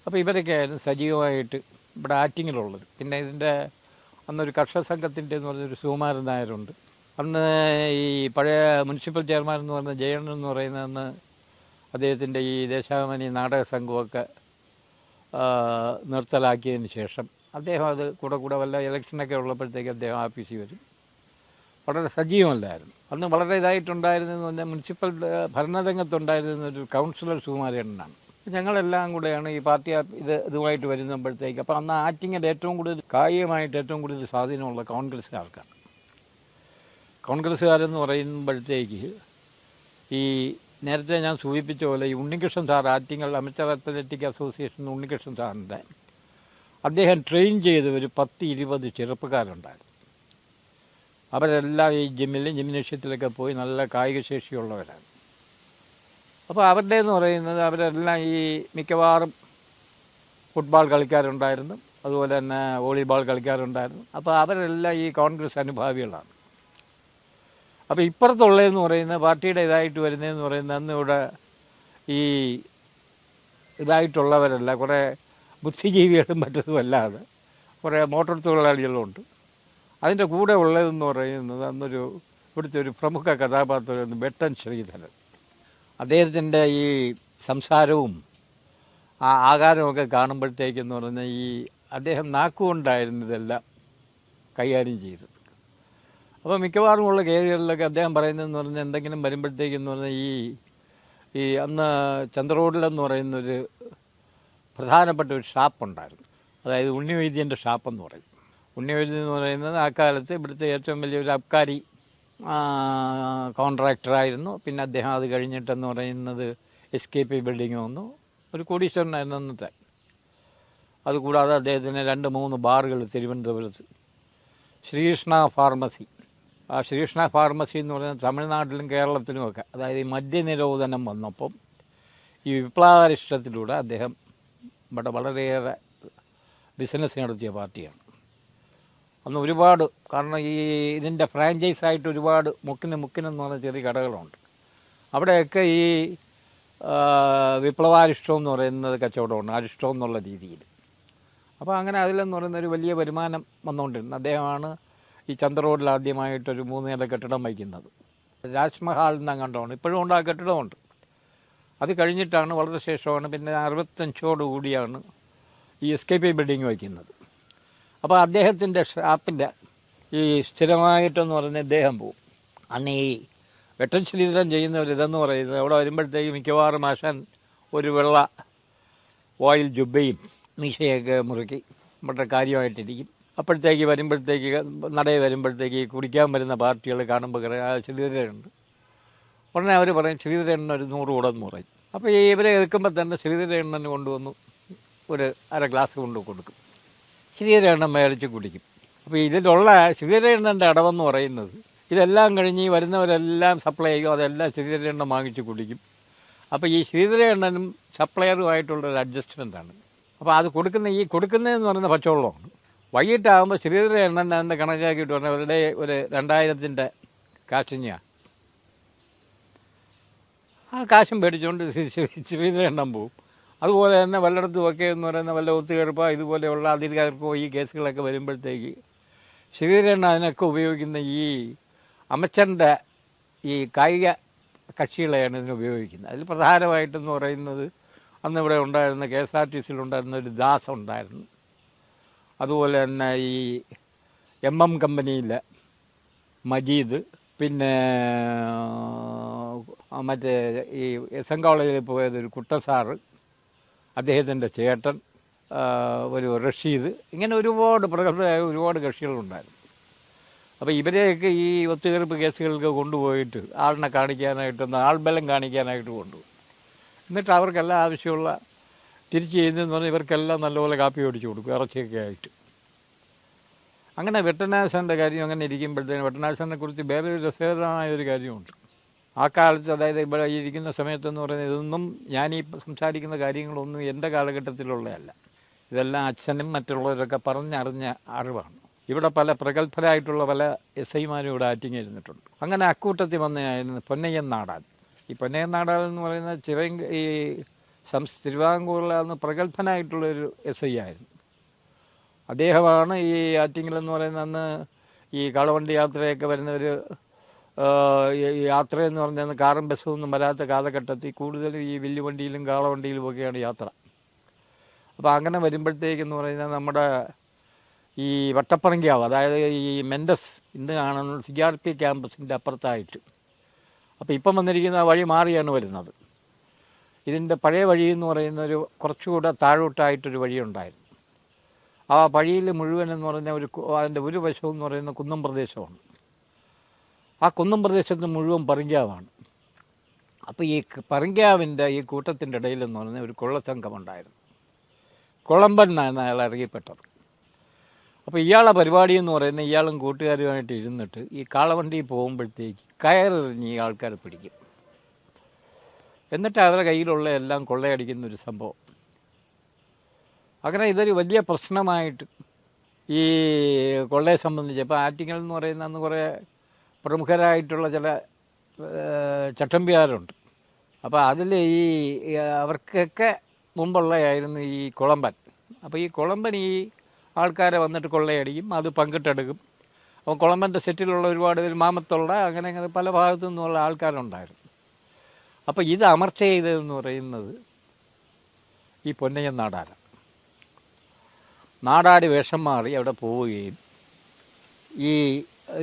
അപ്പോൾ ഇവരൊക്കെ ആയിരുന്നു സജീവമായിട്ട് ഇവിടെ ആറ്റിങ്ങിലുള്ളത്. പിന്നെ ഇതിൻ്റെ അന്നൊരു കർഷക സംഘത്തിൻ്റെ എന്ന് പറഞ്ഞൊരു സുകുമാരൻ നായരുണ്ട്. അന്ന് ഈ പഴയ മുനിസിപ്പൽ ചെയർമാൻ എന്ന് പറഞ്ഞ ജയണ്ണൻ എന്ന് പറയുന്ന അന്ന് അദ്ദേഹത്തിൻ്റെ ഈ ദേശാഭിമാനി നാടക സംഘമൊക്കെ നിർത്തലാക്കിയതിന് ശേഷം അദ്ദേഹം അത് കൂടെ വല്ല ഇലക്ഷനൊക്കെ ഉള്ളപ്പോഴത്തേക്ക് അദ്ദേഹം ആഫീസിൽ വരും. വളരെ സജീവമല്ലായിരുന്നു. അന്ന് വളരെ ഇതായിട്ടുണ്ടായിരുന്നെന്ന് പറഞ്ഞാൽ മുനിസിപ്പൽ ഭരണരംഗത്തുണ്ടായിരുന്നൊരു കൗൺസിലർ സുകുമാരനാണ്. ഞങ്ങളെല്ലാം കൂടെയാണ് ഈ പാർട്ടി ഇതുമായിട്ട് വരുമ്പോഴത്തേക്ക്. അപ്പോൾ അന്ന് ആറ്റിങ്ങൽ ഏറ്റവും കൂടുതൽ കായികമായിട്ട് ഏറ്റവും കൂടുതൽ സ്വാധീനമുള്ള കോൺഗ്രസ്സുകാർക്കാണ്. കോൺഗ്രസ്സുകാരെന്ന് പറയുമ്പോഴത്തേക്ക് ഈ നേരത്തെ ഞാൻ സൂചിപ്പിച്ച പോലെ ഈ Unnikrishnan sir, Attingal amateur athletic association Unnikrishnan സാറിൻ്റെ അദ്ദേഹം ട്രെയിൻ ചെയ്ത ഒരു 10-20 ചെറുപ്പക്കാരുണ്ടായിരുന്നു. അവരെല്ലാം ഈ ജിംനേഷ്യത്തിലൊക്കെ പോയി നല്ല കായിക ശേഷിയുള്ളവരാണ്. അപ്പോൾ അവരുടെ എന്ന് പറയുന്നത് അവരെല്ലാം ഈ മിക്കവാറും ഫുട്ബോൾ കളിക്കാരുണ്ടായിരുന്നു, അതുപോലെ തന്നെ വോളിബോൾ കളിക്കാരുണ്ടായിരുന്നു. അപ്പോൾ അവരെല്ലാം ഈ കോൺഗ്രസ് അനുഭാവികളാണ്. അപ്പോൾ ഇപ്പുറത്തുള്ളതെന്ന് പറയുന്നത് പാർട്ടിയുടെ ഇതായിട്ട് വരുന്നതെന്ന് പറയുന്നത് അന്ന് ഇവിടെ ഈ ഇതായിട്ടുള്ളവരല്ല, കുറേ ബുദ്ധിജീവികളും മറ്റതുമല്ലാതെ കുറേ മോട്ടോർ തൊഴിലാളികളുണ്ട്. അതിൻ്റെ കൂടെ ഉള്ളതെന്ന് പറയുന്നത് അന്നൊരു ഇവിടുത്തെ ഒരു പ്രമുഖ കഥാപാത്രമായിരുന്നു ബെട്ടൻ ശ്രീധരൻ. അദ്ദേഹത്തിൻ്റെ ഈ സംസാരവും ആ ആകാരമൊക്കെ കാണുമ്പോഴത്തേക്കെന്ന് പറഞ്ഞാൽ ഈ അദ്ദേഹം നാക്കുകൊണ്ടായിരുന്നു ഇതെല്ലാം കൈകാര്യം ചെയ്തത്. അപ്പോൾ മിക്കവാറും ഉള്ള കേസുകളിലൊക്കെ അദ്ദേഹം പറയുന്നതെന്ന് പറഞ്ഞാൽ എന്തെങ്കിലും വരുമ്പോഴത്തേക്കെന്ന് പറഞ്ഞാൽ ഈ അന്ന് ചന്ദ്രറോഡിലെന്ന് പറയുന്നൊരു പ്രധാനപ്പെട്ട ഒരു ഷാപ്പുണ്ടായിരുന്നു. അതായത് ഉണ്ണിവൈദ്യൻ്റെ ഷാപ്പെന്ന് പറയും. ഉണ്ണിവൈദ്യൻ എന്ന് പറയുന്നത് ആ കാലത്ത് ഇവിടുത്തെ ഏറ്റവും വലിയൊരു അബ്കാരി കോൺട്രാക്ടറായിരുന്നു. പിന്നെ അദ്ദേഹം അത് കഴിഞ്ഞിട്ടെന്ന് പറയുന്നത് SKP ബിൽഡിങ് വന്നു. ഒരു കോടീശ്വരനായിരുന്നു അന്നത്തെ. അതുകൂടാതെ അദ്ദേഹത്തിന് 2-3 ബാറുകൾ തിരുവനന്തപുരത്ത്. ശ്രീകൃഷ്ണ ഫാർമസി. ആ ശ്രീകൃഷ്ണ ഫാർമസി എന്ന് പറയുന്നത് തമിഴ്നാട്ടിലും കേരളത്തിലുമൊക്കെ, അതായത് ഈ മദ്യനിരോധനം വന്നപ്പം ഈ വിപ്ലവാരിഷ്ടത്തിലൂടെ അദ്ദേഹം ഇവിടെ വളരെയേറെ ബിസിനസ് നടത്തിയ പാർട്ടിയാണ്. അന്ന് ഒരുപാട്, കാരണം ഈ ഇതിൻ്റെ ഫ്രാഞ്ചൈസായിട്ട് ഒരുപാട് മുക്കിനെന്ന് പറഞ്ഞ ചെറിയ കടകളുണ്ട്. അവിടെയൊക്കെ ഈ വിപ്ലവാരിഷ്ടം എന്ന് പറയുന്നത് കച്ചവടമുണ്ട്, അരിഷ്ടം എന്നുള്ള രീതിയിൽ. അപ്പോൾ അങ്ങനെ അതിലെന്ന് പറയുന്ന ഒരു വലിയ വരുമാനം വന്നുകൊണ്ടിരുന്നു. അദ്ദേഹമാണ് ഈ ചന്ദ്ര റോഡിൽ ആദ്യമായിട്ടൊരു 3 നില കെട്ടിടം വയ്ക്കുന്നത്. രാജ്മഹാൾ എന്നങ്ങാണ്ടാണ്, ഇപ്പോഴും ഉണ്ട്, ആ കെട്ടിടമുണ്ട്. അത് കഴിഞ്ഞിട്ടാണ് വളരെ ശേഷമാണ് പിന്നെ 65 കൂടിയാണ് ഈ SKP ബിൽഡിങ് വയ്ക്കുന്നത്. അപ്പോൾ അദ്ദേഹത്തിൻ്റെ ഷാപ്പിൻ്റെ ഈ സ്ഥിരമായിട്ടെന്ന് പറഞ്ഞാൽ അദ്ദേഹം പോവും. അന്ന് ഈ വെട്ടൻ ശ്രീധരൻ ചെയ്യുന്ന ഒരു ഇതെന്ന് പറയുന്നത് അവിടെ വരുമ്പോഴത്തേക്ക് മിക്കവാറും ആശാൻ ഒരു വെള്ള ഓയിൽ ജുബയും മീശയൊക്കെ മുറുക്കി വളരെ കാര്യമായിട്ടിരിക്കും. അപ്പോഴത്തേക്ക് വരുമ്പോഴത്തേക്ക് നടയിൽ വരുമ്പോഴത്തേക്ക് കുടിക്കാൻ വരുന്ന പാർട്ടികൾ കാണുമ്പോൾ ശ്രീധരനുണ്ട്. ഉടനെ അവർ പറയും ശ്രീധരണ്ണ ഒരു 100 കൂടെന്ന് പറയും. അപ്പോൾ ഇവരെ എടുക്കുമ്പോൾ തന്നെ ശ്രീധരണ്ണന് കൊണ്ടുവന്നു ഒരു അര ഗ്ലാസ് കൊണ്ട് കൊടുക്കും. ശ്രീധരണ്ണൻ മേടിച്ച് കുടിക്കും. അപ്പോൾ ഇതിലുള്ള ശ്രീധരണ്ണൻ്റെ അടവെന്ന് പറയുന്നത് ഇതെല്ലാം കഴിഞ്ഞ് ഈ വരുന്നവരെല്ലാം സപ്ലൈ ചെയ്യും, അതെല്ലാം ശ്രീധരണ്ണൻ വാങ്ങിച്ച് കുടിക്കും. അപ്പോൾ ഈ ശ്രീധരണ്ണനും സപ്ലയറുമായിട്ടുള്ളൊരു അഡ്ജസ്റ്റ്മെൻറ്റാണ്. അപ്പോൾ അത് കൊടുക്കുന്നതെന്ന് പറയുന്ന പച്ചവെള്ളമാണ്. വൈകിട്ടാകുമ്പോൾ ശ്രീധരണ്ണൻ അതിൻ്റെ കണക്കാക്കിയിട്ട് പറഞ്ഞാൽ അവരുടെ ഒരു 2000-ൻ്റെ കാശിഞ്ഞാണ്. ആ കാശും പേടിച്ചുകൊണ്ട് ശ്രീധരണ്ണൻ പോവും. അതുപോലെ തന്നെ വല്ലയിടത്തുമൊക്കെ എന്ന് പറയുന്ന വല്ല ഒത്തുകേർപ്പോ ഇതുപോലെയുള്ള അധികാരക്കോ ഈ കേസുകളൊക്കെ വരുമ്പോഴത്തേക്ക് ശ്രീധരണ്ണൻ അതിനൊക്കെ ഉപയോഗിക്കുന്ന ഈ അമച്ചറിൻ്റെ ഈ കായിക കക്ഷികളെയാണ് ഇതിന് ഉപയോഗിക്കുന്നത്. അതിൽ പ്രധാനമായിട്ടെന്ന് പറയുന്നത് അന്നിവിടെ ഉണ്ടായിരുന്ന KSRTCയിലുണ്ടായിരുന്ന ഒരു ദാസ് ഉണ്ടായിരുന്നു. അതുപോലെ തന്നെ ഈ MM കമ്പനിയിലെ മജീദ്, പിന്നെ മറ്റേ ഈ SM കോളേജിൽ പോയതൊരു കുട്ടസാറ്, അദ്ദേഹത്തിൻ്റെ ചേട്ടൻ, ഒരു റഷീദ്, ഇങ്ങനെ ഒരുപാട് പ്രഗത്ഭരായ ഒരുപാട് കക്ഷികളുണ്ടായിരുന്നു. അപ്പോൾ ഇവരെയൊക്കെ ഈ ഒത്തുതീർപ്പ് കേസുകൾക്ക് കൊണ്ടുപോയിട്ട് ആളിനെ കാണിക്കാനായിട്ടൊന്ന് ആൾബലം കാണിക്കാനായിട്ട് കൊണ്ടുപോകും. എന്നിട്ട് അവർക്കെല്ലാം ആവശ്യമുള്ള തിരിച്ച് ചെയ്യുന്നതെന്ന് പറഞ്ഞാൽ ഇവർക്കെല്ലാം നല്ലപോലെ കാപ്പി ഓടിച്ചു കൊടുക്കും, ഇറച്ചിയൊക്കെ ആയിട്ട്. അങ്ങനെ വെട്ടനാശൻ്റെ കാര്യം അങ്ങനെ ഇരിക്കുമ്പോഴത്തേന് വെട്ടനാശനെ കുറിച്ച് വേറൊരു രസകരമായ ഒരു കാര്യമുണ്ട്. ആ കാലത്ത്, അതായത് ഇവിടെ ഇരിക്കുന്ന സമയത്തെന്ന് പറയുന്നത് ഇതൊന്നും ഞാനീ സംസാരിക്കുന്ന കാര്യങ്ങളൊന്നും എൻ്റെ കാലഘട്ടത്തിലുള്ളതല്ല. ഇതെല്ലാം അച്ഛനും മറ്റുള്ളവരൊക്കെ പറഞ്ഞറിഞ്ഞ അറിവാണ്. ഇവിടെ പല പ്രഗത്ഭരായിട്ടുള്ള പല SIമാരും ഇവിടെ ആറ്റിങ്ങി ഇരുന്നിട്ടുണ്ട്. അങ്ങനെ അക്കൂട്ടത്തിൽ വന്നതായിരുന്നു പൊന്നയ്യൻ നാടാൻ. ഈ പൊന്നയ്യൻ നാടാൻ എന്ന് പറയുന്നത് ഈ തിരുവിതാംകൂറിലെ അന്ന് പ്രഗത്ഭനായിട്ടുള്ളൊരു SI ആയിരുന്നു. അദ്ദേഹമാണ് ഈ ആറ്റിങ്ങലെന്ന് പറയുന്ന അന്ന് ഈ കാളവണ്ടി യാത്രയൊക്കെ വരുന്നവർ യാത്രയെന്ന് പറഞ്ഞാൽ കാറും ബസ്സും ഒന്നും വരാത്ത കാലഘട്ടത്തിൽ കൂടുതലും ഈ വില്ലുവണ്ടിയിലും കാളവണ്ടിയിലുമൊക്കെയാണ് യാത്ര. അപ്പോൾ അങ്ങനെ വരുമ്പോഴത്തേക്കെന്ന് പറയുന്നത് നമ്മുടെ ഈ വട്ടപ്പറങ്കിയാവ്, അതായത് ഈ മെൻഡസ് ഇന്ന് കാണുന്ന CRP ക്യാമ്പസിൻ്റെ അപ്പുറത്തായിട്ട്. അപ്പോൾ ഇപ്പം വന്നിരിക്കുന്ന വഴി മാറിയാണ് വരുന്നത്. ഇതിൻ്റെ പഴയ വഴി എന്ന് പറയുന്നൊരു കുറച്ചുകൂടെ താഴോട്ടായിട്ടൊരു വഴിയുണ്ടായിരുന്നു. ആ വഴിയിൽ മുഴുവൻ എന്ന് പറഞ്ഞാൽ അതിൻ്റെ ഒരു വശം എന്ന് പറയുന്ന കുന്നം പ്രദേശമാണ്. ആ കുന്നം പ്രദേശത്ത് മുഴുവൻ പറങ്കാവാണ്. അപ്പോൾ ഈ പറങ്കാവിൻ്റെ ഈ കൂട്ടത്തിൻ്റെ ഇടയിലെന്ന് പറഞ്ഞാൽ ഒരു കൊള്ളസംഘമുണ്ടായിരുന്നു. കൊളമ്പൻ എന്നാണ് അയാൾ അറിയപ്പെട്ടത്. അപ്പോൾ ഇയാളെ പരിപാടി എന്ന് പറയുന്നത് ഇയാളും കൂട്ടുകാരുമായിട്ട് ഇരുന്നിട്ട് ഈ കാളവണ്ടി പോകുമ്പോഴത്തേക്ക് കയറെറിഞ്ഞ് ഈ ആൾക്കാരെ പിടിക്കും. എന്നിട്ട് അവരുടെ കയ്യിലുള്ള എല്ലാം കൊള്ളയടിക്കുന്ന ഒരു സംഭവം. അങ്ങനെ ഇതൊരു വലിയ പ്രശ്നമായിട്ട് ഈ കൊള്ളയെ സംബന്ധിച്ച്. ഇപ്പോൾ ആറ്റിങ്ങൽ എന്ന് പറയുന്ന അന്ന് കുറേ പ്രമുഖരായിട്ടുള്ള ചില ചട്ടമ്പിയാരുണ്ട്. അപ്പോൾ അതിൽ ഈ അവർക്കൊക്കെ മുമ്പുള്ളതായിരുന്നു ഈ കുളമ്പൻ. അപ്പോൾ ഈ കുളമ്പൻ ഈ ആൾക്കാരെ വന്നിട്ട് കൊള്ളയടിക്കും, അത് പങ്കിട്ടെടുക്കും. അപ്പോൾ കുളമ്പൻ്റെ സെറ്റിലുള്ള ഒരുപാട് പേര് മാമത്തുള്ള അങ്ങനെ പല ഭാഗത്തു നിന്നുള്ള ആൾക്കാരുണ്ടായിരുന്നു. അപ്പോൾ ഇത് അമർച്ച ചെയ്തതെന്ന് പറയുന്നത് ഈ പൊന്നയ്യൻ നാടാരാണ്. നാടാടി വേഷം മാറി അവിടെ പോവുകയും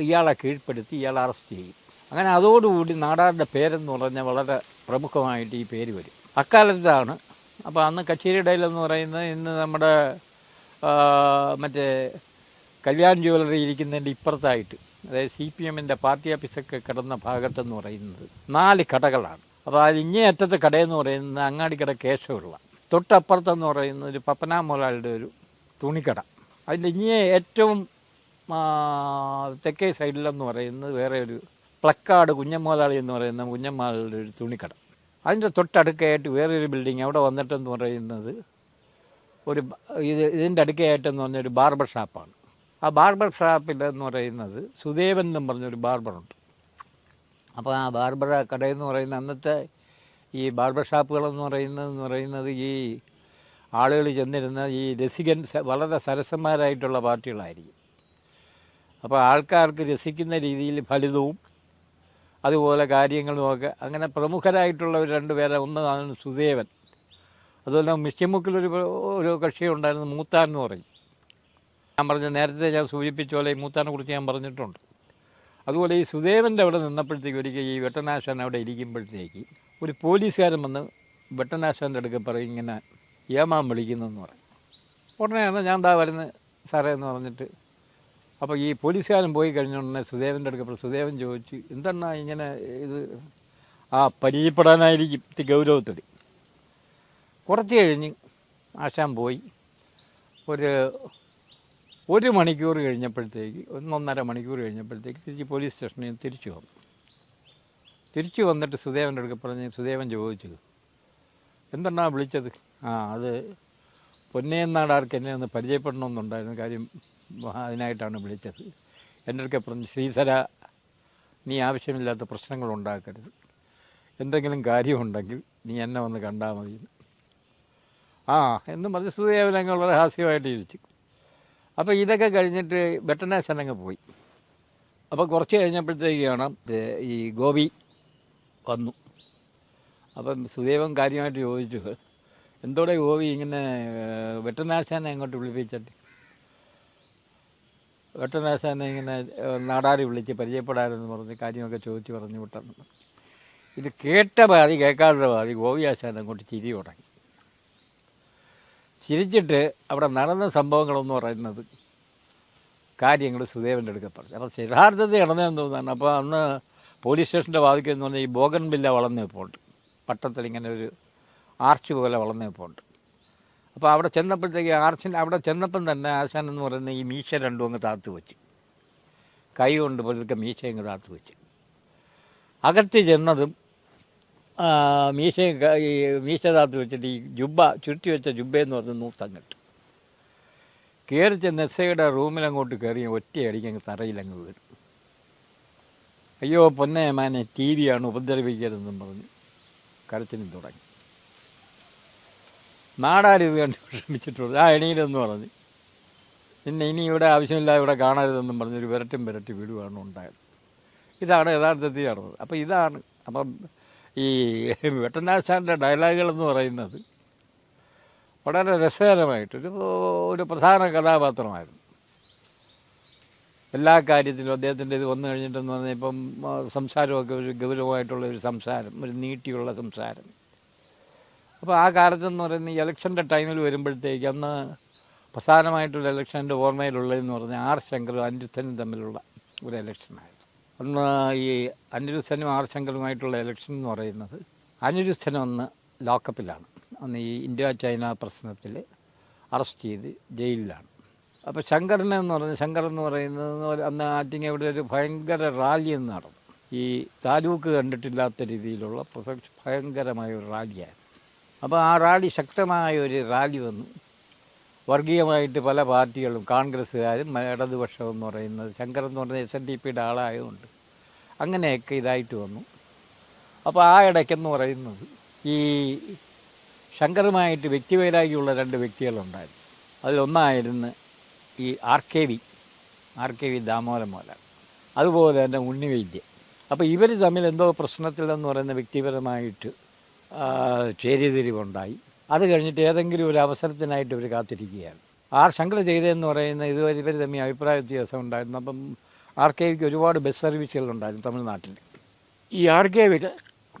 ഇയാളെ കീഴ്പ്പെടുത്തി ഇയാളെ അറസ്റ്റ് ചെയ്യും. അങ്ങനെ അതോടുകൂടി നാടാറിൻ്റെ പേരെന്ന് പറഞ്ഞാൽ വളരെ പ്രമുഖമായിട്ട് ഈ പേര് വരും. അക്കാലത്താണ്. അപ്പോൾ അന്ന് കച്ചേരിയിടയിലെന്ന് പറയുന്നത് ഇന്ന് നമ്മുടെ മറ്റേ കല്യാൺ ജ്വല്ലറി ഇരിക്കുന്നതിൻ്റെ ഇപ്പുറത്തായിട്ട്, അതായത് CPMൻ്റെ പാർട്ടി ഓഫീസൊക്കെ കിടന്ന ഭാഗത്തെന്ന് പറയുന്നത് 4 കടകളാണ്. അപ്പോൾ അത് ഇങ്ങേ അറ്റത്തെ കടയെന്ന് പറയുന്നത് അങ്ങാടിക്കട കേശവപിള്ള, തൊട്ടപ്പുറത്തെന്ന് പറയുന്നത് ഒരു പപ്പനാ മുതലാളിയുടെ ഒരു തുണിക്കട, അതിൻ്റെ ഇങ്ങേ ഏറ്റവും തെക്കേ സൈഡിലെന്ന് പറയുന്നത് വേറെ ഒരു പ്ലക്കാട് കുഞ്ഞമ്മുതലാളി എന്ന് പറയുന്ന കുഞ്ഞമ്മാളുടെ ഒരു തുണിക്കട. അതിൻ്റെ തൊട്ടടുക്കായിട്ട് വേറൊരു ബിൽഡിങ് അവിടെ വന്നിട്ടെന്ന് പറയുന്നത് ഇതിൻ്റെ അടുക്കയായിട്ടെന്ന് പറഞ്ഞൊരു ബാർബർ ഷാപ്പാണ്. ആ ബാർബർ ഷാപ്പിലെന്ന് പറയുന്നത് സുദേവൻ എന്നും പറഞ്ഞൊരു ബാർബറുണ്ട്. അപ്പോൾ ആ ബാർബർ കടയെന്ന് പറയുന്ന അന്നത്തെ ഈ ബാർബർ ഷാപ്പുകളെന്ന് പറയുന്നത് ഈ ആളുകൾ ചെന്നിരുന്ന ഈ രസികൻ വളരെ സരസന്മാരായിട്ടുള്ള പാർട്ടികളായിരിക്കും. അപ്പോൾ ആൾക്കാർക്ക് രസിക്കുന്ന രീതിയിൽ ഫലിതവും അതുപോലെ കാര്യങ്ങളുമൊക്കെ അങ്ങനെ പ്രമുഖരായിട്ടുള്ള 2 പേരെ. ഒന്നാണ് സുദേവൻ, അതുപോലെ മിഷ്യമുക്കിലൊരു കക്ഷിയുണ്ടായിരുന്നു മൂത്താൻ എന്ന് പറയും. ഞാൻ നേരത്തെ ഞാൻ സൂചിപ്പിച്ച പോലെ ഈ മൂത്താനെ കുറിച്ച് ഞാൻ പറഞ്ഞിട്ടുണ്ട്. അതുപോലെ ഈ സുദേവൻ്റെ അവിടെ നിന്നപ്പോഴത്തേക്ക് ഒരിക്കൽ ഈ വെട്ടനാശാൻ അവിടെ ഇരിക്കുമ്പോഴത്തേക്ക് ഒരു പോലീസുകാരൻ വന്ന് വെട്ടനാശാൻ്റെ അടുക്ക പറയും, ഇങ്ങനെ ഏമാൻ വിളിക്കുന്നതെന്ന് പറയും. ഉടനെയാണ് ഞാൻ ദാ വരുന്നത് സാറേ എന്ന് പറഞ്ഞിട്ട്. അപ്പോൾ ഈ പോലീസുകാരൻ പോയി കഴിഞ്ഞുടനെ സുദേവൻ്റെ അടുക്കപ്പോൾ സുദേവൻ ചോദിച്ചു, എന്താണ് ഇങ്ങനെ ഇത്? പരിചയപ്പെടാനായിരിക്കും ഗൗരവത്തിൽ. കുറച്ച് കഴിഞ്ഞ് ആശാൻ പോയി. ഒരു മണിക്കൂർ കഴിഞ്ഞപ്പോഴത്തേക്ക് 1.5 മണിക്കൂർ കഴിഞ്ഞപ്പോഴത്തേക്ക് തിരിച്ച് പോലീസ് സ്റ്റേഷനിൽ തിരിച്ചു വന്നു. തിരിച്ചു വന്നിട്ട് സുദേവൻ്റെ അടുക്ക പറഞ്ഞ് സുദേവൻ ചോദിച്ചു, എന്താണ് വിളിച്ചത്? അത് പൊന്നയ്യൻ നാടാർക്ക് എന്നെ ഒന്ന് പരിചയപ്പെടണമെന്നുണ്ടായിരുന്നു, കാര്യം അതിനായിട്ടാണ് വിളിച്ചത്. എൻ്റെ അടുക്ക പറഞ്ഞ്, ശ്രീധര, നീ ആവശ്യമില്ലാത്ത പ്രശ്നങ്ങൾ ഉണ്ടാക്കരുത്, എന്തെങ്കിലും കാര്യമുണ്ടെങ്കിൽ നീ എന്നെ വന്ന് കണ്ടാൽ മതി എന്നും പറഞ്ഞ് സുദേവനങ്ങൾ വളരെ ഹാസ്യമായിട്ട് ഇരിച്ചു. അപ്പോൾ ഇതൊക്കെ കഴിഞ്ഞിട്ട് വെട്ടനാശനങ്ങ് പോയി. അപ്പോൾ കുറച്ച് കഴിഞ്ഞപ്പോഴത്തേക്കാണ് ഈ ഗോപി വന്നു. അപ്പം സുദേവൻ കാര്യമായിട്ട് ചോദിച്ചു, എന്തോടെ ഗോപി ഇങ്ങനെ വെട്ടനാശാനെ അങ്ങോട്ട് വിളിപ്പിച്ചിട്ട്? വെട്ടനാശാനെ ഇങ്ങനെ നാടാരി വിളിച്ച് പരിചയപ്പെടാനെന്ന് പറഞ്ഞ് കാര്യമൊക്കെ ചോദിച്ച് പറഞ്ഞു വിട്ടെന്ന്. ഇത് കേട്ട പാതി കേൾക്കാതെ പാതി ഗോപി ആശാൻ അങ്ങോട്ട് ചിരി തുടങ്ങി. ചിരിച്ചിട്ട് അവിടെ നടന്ന സംഭവങ്ങളെന്ന് പറയുന്നത് കാര്യങ്ങൾ സുദേവൻ്റെ അടുക്ക പറഞ്ഞു. അപ്പോൾ യഥാർത്ഥത്തിൽ നടന്നതെന്ന് തോന്നുന്നു. അപ്പോൾ അന്ന് പോലീസ് സ്റ്റേഷൻ്റെ വാതിക്കൽ എന്ന് പറഞ്ഞാൽ ഈ ബോഗൻ ബില്ല വളർന്നു നിൽപ്പുണ്ട്, പട്ടത്തിൽ ഇങ്ങനെ ഒരു ആർച്ച് പോലെ വളർന്നു നിൽപ്പുണ്ട്. അപ്പോൾ അവിടെ ചെന്നപ്പോഴത്തേക്ക് അവിടെ ചെന്നപ്പം തന്നെ ആശാൻ എന്ന് പറയുന്ന ഈ മീശ രണ്ടും അങ്ങ് താത്തു വെച്ച്, കൈ കൊണ്ട് പതുക്കെ മീശ അങ്ങ് താത്തു വെച്ച് അകത്ത് ചെന്നതും മീശ താത്തു വെച്ചിട്ട് ഈ ജുബ്ബ ചുരുട്ടി വെച്ച ജുബ്ബയെന്ന് പറഞ്ഞ് നൂത്തങ്ങിട്ട് കയറി ചെന്ന് എസ്ഐയുടെ റൂമിലങ്ങോട്ട് കയറി ഒറ്റയടിക്ക് അങ്ങ് തറയിലങ്ങ് വീഴും. അയ്യോ പൊന്നെ മാനെ, TV ആണ്, ഉപദ്രവിക്കരുതെന്നും പറഞ്ഞ് കരച്ചിലും തുടങ്ങി. നാടാരിത് കണ്ട് വിഷമിച്ചിട്ടുള്ളത് എണീലെന്ന് പറഞ്ഞ് പിന്നെ ഇനി ഇവിടെ ആവശ്യമില്ല, ഇവിടെ കാണരുതെന്നും പറഞ്ഞൊരു വിരട്ടി വീടുമാണ് ഉണ്ടായത്. ഇതാണ് യഥാർത്ഥത്തിൽ നടന്നത്. അപ്പോൾ ഇതാണ്. അപ്പം ഈ വെട്ടനാശാൻ്റെ ഡയലോഗുകളെന്ന് പറയുന്നത് വളരെ രസകരമായിട്ടൊരു പ്രധാന കഥാപാത്രമായിരുന്നു. എല്ലാ കാര്യത്തിലും അദ്ദേഹത്തിൻ്റെ ഇത് വന്നു കഴിഞ്ഞിട്ടെന്ന് പറഞ്ഞാൽ ഇപ്പം സംസാരമൊക്കെ ഒരു ഗൗരവമായിട്ടുള്ളൊരു സംസാരം, ഒരു നീട്ടിയുള്ള സംസാരം. അപ്പോൾ ആ കാലത്തെന്ന് പറയുന്നത് ഈ ഇലക്ഷൻ്റെ ടൈമിൽ വരുമ്പോഴത്തേക്ക് അന്ന് പ്രധാനമായിട്ടുള്ള ഇലക്ഷൻ്റെ ഓർമ്മയിലുള്ളതെന്ന് പറഞ്ഞാൽ ആർ ശങ്കറും അനിരുദ്ധനും തമ്മിലുള്ള ഒരു ഇലക്ഷനായിരുന്നു. അന്ന് ഈ അനിരുദ്ധനും ആർ ശങ്കറുമായിട്ടുള്ള ഇലക്ഷൻ എന്ന് പറയുന്നത്, അനിരുദ്ധൻ ഒന്ന് ലോക്കപ്പിലാണ്. അന്ന് ഈ ഇന്ത്യ ചൈന പ്രശ്നത്തിൽ അറസ്റ്റ് ചെയ്ത് ജയിലിലാണ്. അപ്പോൾ ശങ്കർ എന്ന് പറയുന്നത് അന്ന് ആറ്റിങ്ങ ഇവിടെ ഒരു ഭയങ്കര റാലി എന്ന് നടന്നു. ഈ താലൂക്ക് കണ്ടിട്ടില്ലാത്ത രീതിയിലുള്ള ഭയങ്കരമായ ഒരു റാലിയായിരുന്നു. അപ്പോൾ ആ റാലി ശക്തമായ ഒരു റാലി വന്നു. വർഗീയമായിട്ട് പല പാർട്ടികളും, കോൺഗ്രസ്സുകാരും ഇടതുപക്ഷം എന്ന് പറയുന്നത്, ശങ്കർ എന്ന് പറയുന്നത് SNDPയുടെ ആളായതുകൊണ്ട് അങ്ങനെയൊക്കെ ഇതായിട്ട് വന്നു. അപ്പോൾ ആ ഇടയ്ക്കെന്ന് പറയുന്നത് ഈ ശങ്കറുമായിട്ട് വ്യക്തിവൈരാഗ്യമുള്ള 2 വ്യക്തികളുണ്ടായിരുന്നു. അതിലൊന്നായിരുന്നു ഈ R K V Damodaran Mohanlal, അതുപോലെ തന്നെ ഉണ്ണിവൈദ്യൻ. അപ്പോൾ ഇവർ തമ്മിൽ എന്തോ പ്രശ്നത്തിലെന്ന് പറയുന്ന വ്യക്തിപരമായിട്ട് ചേരിതിരിവുണ്ടായി. അത് കഴിഞ്ഞിട്ട് ഏതെങ്കിലും ഒരു അവസരത്തിനായിട്ട് ഇവർ കാത്തിരിക്കുകയാണ്. ആർ ശങ്കർ ചെയ്തതെന്ന് പറയുന്നത് ഇതുവരെ ഇവർ തമ്മിൽ അഭിപ്രായ വ്യത്യാസം ഉണ്ടായിരുന്നു. അപ്പം ആർ കെ വിക്ക് ഒരുപാട് ബസ് സർവീസുകളുണ്ടായിരുന്നു തമിഴ്നാട്ടിൽ. ഈ ആർ കെ വിയുടെ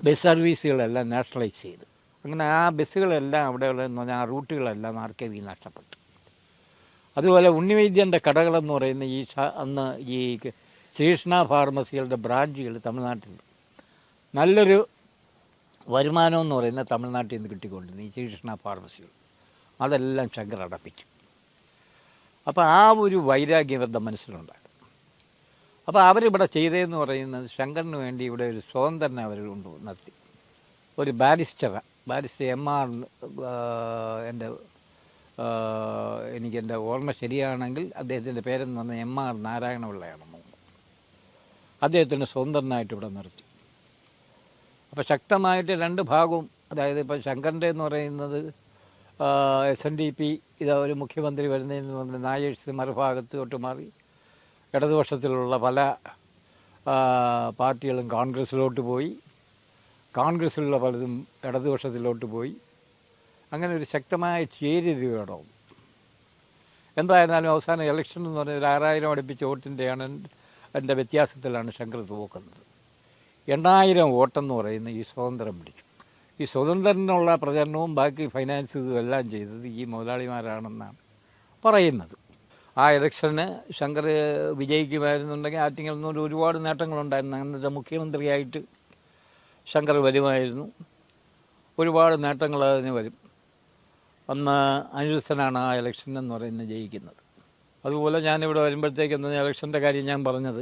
ബസ് സർവീസുകളെല്ലാം നാഷണലൈസ് ചെയ്തു. അങ്ങനെ ആ ബസ്സുകളെല്ലാം അവിടെയുള്ളതെന്ന് പറഞ്ഞാൽ ആ റൂട്ടുകളെല്ലാം ആർ കെ വി നഷ്ടപ്പെട്ടു. അതുപോലെ ഉണ്ണിവൈദ്യൻ്റെ കടകളെന്ന് പറയുന്ന അന്ന് ഈ ശ്രീകൃഷ്ണ ഫാർമസികളുടെ ബ്രാഞ്ചുകൾ തമിഴ്നാട്ടിൽ നല്ലൊരു വരുമാനം എന്ന് പറയുന്നത് തമിഴ്നാട്ടിൽ നിന്ന് കിട്ടിക്കൊണ്ടിരുന്നു. ഈ ശ്രീകൃഷ്ണ ഫാർമസികൾ അതെല്ലാം ശങ്കർ അടപ്പിച്ചു. അപ്പോൾ ആ ഒരു വൈരാഗ്യം ഇവരുടെ മനസ്സിലുണ്ടായിരുന്നു. അപ്പോൾ അവരിവിടെ ചെയ്തതെന്ന് പറയുന്നത് ശങ്കറിന് വേണ്ടി ഇവിടെ ഒരു സ്വതന്ത്രനെ അവർ നിർത്തി. ഒരു ബാരിസ്റ്റർ MR, എനിക്കെൻ്റെ ഓർമ്മ ശരിയാണെങ്കിൽ അദ്ദേഹത്തിൻ്റെ പേരെന്ന് പറഞ്ഞാൽ MR നാരായണപിള്ളയാണെന്ന് തോന്നുന്നു. അദ്ദേഹത്തിന് സ്വതന്ത്രനായിട്ട് ഇവിടെ നിർത്തി. അപ്പോൾ ശക്തമായിട്ട് 2 ഭാഗവും, അതായത് ഇപ്പോൾ ശങ്കറിൻ്റെ എന്ന് പറയുന്നത് SNDP ഒരു മുഖ്യമന്ത്രി വരുന്നതെന്ന് പറഞ്ഞാൽ നായേഴ്സ് മറുഭാഗത്ത് തൊട്ട് മാറി ഇടതുപക്ഷത്തിലുള്ള പല പാർട്ടികളും കോൺഗ്രസ്സിലോട്ട് പോയി, കോൺഗ്രസ്സിലുള്ള പലതും ഇടതുപക്ഷത്തിലോട്ട് പോയി. അങ്ങനെ ഒരു ശക്തമായ ചേരിതിരിവേടവും. എന്തായിരുന്നാലും അവസാനം ഇലക്ഷൻ എന്ന് പറഞ്ഞാൽ 6000 അടുപ്പിച്ച് വോട്ടിൻ്റെയാണ് എൻ്റെ വ്യത്യാസത്തിലാണ് ശങ്കർ തോക്കുന്നത്. 8000 വോട്ടെന്ന് പറയുന്ന ഈ സ്വതന്ത്രം പിടിച്ചു. ഈ സ്വതന്ത്രനുള്ള പ്രചരണവും ബാക്കി ഫൈനാൻസ് ഇതും എല്ലാം ചെയ്തത് ഈ മുതലാളിമാരാണെന്നാണ് പറയുന്നത്. ആ ഇലക്ഷന് ശങ്കർ വിജയിക്കുമായിരുന്നുണ്ടെങ്കിൽ ആറ്റിങ്ങൽ നിന്നൊരു ഒരുപാട് നേട്ടങ്ങളുണ്ടായിരുന്നു. അന്നത്തെ മുഖ്യമന്ത്രിയായിട്ട് ശങ്കർ വരുമായിരുന്നു. ഒരുപാട് നേട്ടങ്ങൾ അതിന് വരും. അന്ന് അനിരുദ്ധനാണ് ആ ഇലക്ഷൻ എന്ന് പറയുന്നത് ജയിക്കുന്നത്. അതുപോലെ ഞാനിവിടെ വരുമ്പോഴത്തേക്ക് ഇലക്ഷൻ്റെ കാര്യം ഞാൻ പറഞ്ഞത്,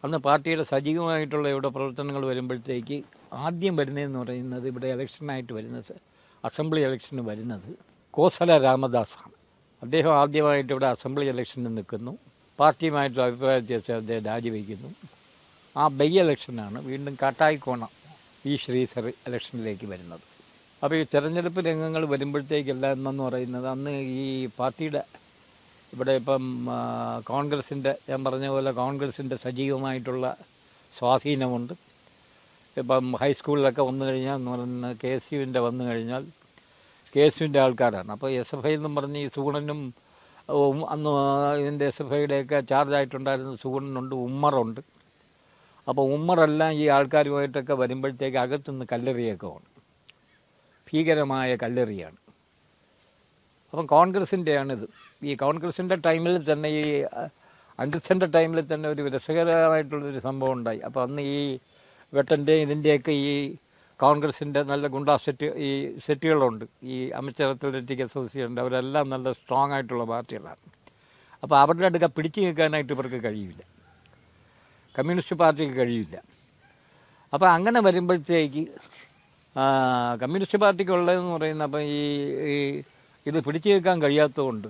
അന്ന് പാർട്ടിയുടെ സജീവമായിട്ടുള്ള ഇവിടെ പ്രവർത്തനങ്ങൾ വരുമ്പോഴത്തേക്ക് ആദ്യം വരുന്നതെന്ന് പറയുന്നത് ഇവിടെ ഇലക്ഷനായിട്ട് വരുന്നത്, അസംബ്ലി ഇലക്ഷന് വരുന്നത് കോസല രാമദാസാണ്. അദ്ദേഹം ആദ്യമായിട്ട് ഇവിടെ അസംബ്ലി ഇലക്ഷനിൽ നിൽക്കുന്നു. പാർട്ടിയുമായിട്ടുള്ള അഭിപ്രായ വ്യത്യാസം അദ്ദേഹം രാജിവെക്കുന്നു. ആ ബൈ ഇലക്ഷനാണ് വീണ്ടും കാട്ടായിക്കോണം ശ്രീധർ ഇലക്ഷനിലേക്ക് വരുന്നത്. അപ്പോൾ ഈ തെരഞ്ഞെടുപ്പ് രംഗങ്ങൾ വരുമ്പോഴത്തേക്കെല്ലാം എന്നു പറയുന്നത് അന്ന് ഈ പാർട്ടിയുടെ ഇവിടെ ഇപ്പം കോൺഗ്രസിൻ്റെ, ഞാൻ പറഞ്ഞ പോലെ കോൺഗ്രസിൻ്റെ സജീവമായിട്ടുള്ള സ്വാധീനമുണ്ട്. ഇപ്പം ഹൈസ്കൂളിലൊക്കെ വന്നു കഴിഞ്ഞാൽ എന്ന് പറയുന്നത് KSUവിൻ്റെ വന്നു കഴിഞ്ഞാൽ KSUവിൻ്റെ ആൾക്കാരാണ്. അപ്പോൾ SFI എന്നും പറഞ്ഞ് ഈ സുഗുണനും അന്ന് ഇതിൻ്റെ SFIയുടെയൊക്കെ ചാർജായിട്ടുണ്ടായിരുന്ന സുഗുണനുണ്ട്, ഉമ്മറുണ്ട്. അപ്പോൾ ഉമ്മറെല്ലാം ഈ ആൾക്കാരുമായിട്ടൊക്കെ വരുമ്പോഴത്തേക്ക് അകത്തുനിന്ന് കല്ലെറിയൊക്കെ ഉണ്ട്. ഭീകരമായ കല്ലെറിയാണ്. അപ്പം കോൺഗ്രസിൻ്റെയാണിത്. ഈ കോൺഗ്രസിൻ്റെ ടൈമിൽ തന്നെ, ഈ അനിരുദ്ധൻ്റെ ടൈമിൽ തന്നെ ഒരു രസകരമായിട്ടുള്ളൊരു സംഭവം ഉണ്ടായി. അപ്പോൾ അന്ന് ഈ വെട്ടൻ്റെയും ഇതിൻ്റെയൊക്കെ ഈ കോൺഗ്രസിൻ്റെ നല്ല ഗുണ്ടാ സെറ്റുകളുണ്ട്. ഈ അമച്ചർ അത്ലറ്റിക് അസോസിയേഷൻ അവരെല്ലാം നല്ല സ്ട്രോങ് ആയിട്ടുള്ള പാർട്ടികളാണ്. അപ്പോൾ അവരുടെ അടുക്ക പിടിച്ചു നിൽക്കാനായിട്ട് ഇവർക്ക് കഴിയില്ല, കമ്മ്യൂണിസ്റ്റ് പാർട്ടിക്ക് കഴിയില്ല. അപ്പോൾ അങ്ങനെ വരുമ്പോഴത്തേക്ക് കമ്മ്യൂണിസ്റ്റ് പാർട്ടിക്കുള്ളതെന്ന് പറയുന്നത്, അപ്പം ഈ ഇത് പിടിച്ചു നിൽക്കാൻ കഴിയാത്തതുകൊണ്ട്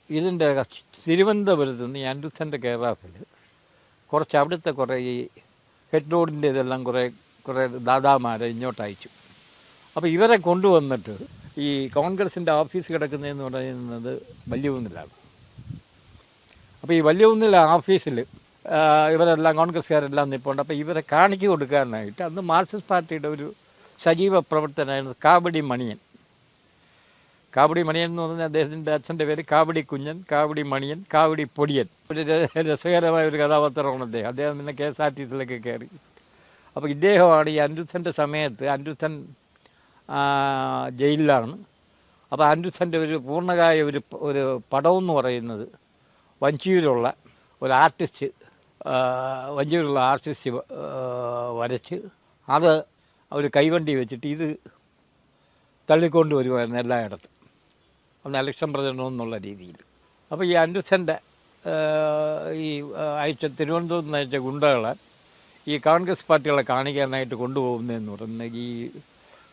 ഇതിൻ്റെ തിരുവനന്തപുരത്ത് നിന്ന് ഈ അനിരുദ്ധൻ്റെ കേറാഫിൽ കുറച്ച് അവിടുത്തെ കുറേ ഈ ഹെഡ് റോഡിൻ്റെ ഇതെല്ലാം കുറേ ദാദാമാരെ ഇങ്ങോട്ട് അയച്ചു. അപ്പോൾ ഇവരെ കൊണ്ടുവന്നിട്ട് ഈ കോൺഗ്രസിൻ്റെ ഓഫീസ് കിടക്കുന്നതെന്ന് പറയുന്നത് വലിയകുന്നിലാണ്. അപ്പോൾ ഈ വലിയകുന്നിലെ ഓഫീസിൽ ഇവരെല്ലാം കോൺഗ്രസ്സുകാരെല്ലാം നിൽപ്പുണ്ട്. അപ്പോൾ ഇവരെ കാണിച്ചു കൊടുക്കാനായിട്ട് അന്ന് മാർക്സിസ്റ്റ് പാർട്ടിയുടെ ഒരു സജീവ പ്രവർത്തനമായിരുന്നു കാവടി മണിയൻ. കാവടി മണിയൻ എന്ന് പറഞ്ഞാൽ അദ്ദേഹത്തിൻ്റെ അച്ഛൻ്റെ പേര് കാവടി കുഞ്ഞൻ, കാവടി മണിയൻ, കാവടി പൊടിയൻ. ഒരു രസകരമായ ഒരു കഥാപാത്രമാണ് അദ്ദേഹം. അദ്ദേഹം പിന്നെ KSRTCയിലൊക്കെ കയറി. അപ്പോൾ ഇദ്ദേഹമാണ് ഈ അനിരുദ്ധൻ്റെ സമയത്ത്, അനിരുദ്ധൻ ജയിലിലാണ്. അപ്പോൾ അനിരുദ്ധൻ്റെ ഒരു പൂർണ്ണകായ ഒരു പടമെന്ന് പറയുന്നത് വഞ്ചിയൂരുള്ള ഒരു ആർട്ടിസ്റ്റ്, വഞ്ചിയൂരുള്ള ആർട്ടിസ്റ്റ് വരച്ച് അത് ഒരു കൈവണ്ടി വെച്ചിട്ട് ഇത് തള്ളിക്കൊണ്ട് വരുമായിരുന്നു എല്ലായിടത്തും, ഒന്ന് ഇലക്ഷൻ പ്രചരണം എന്നുള്ള രീതിയിൽ. അപ്പോൾ ഈ അനിരുദ്ധൻ്റെ ഈ തിരുവനന്തപുരത്ത് നിന്ന് അയച്ച ഗുണ്ടകളെ ഈ കോൺഗ്രസ് പാർട്ടികളെ കാണിക്കാനായിട്ട് കൊണ്ടുപോകുന്നതെന്ന് പറയുന്നത് ഈ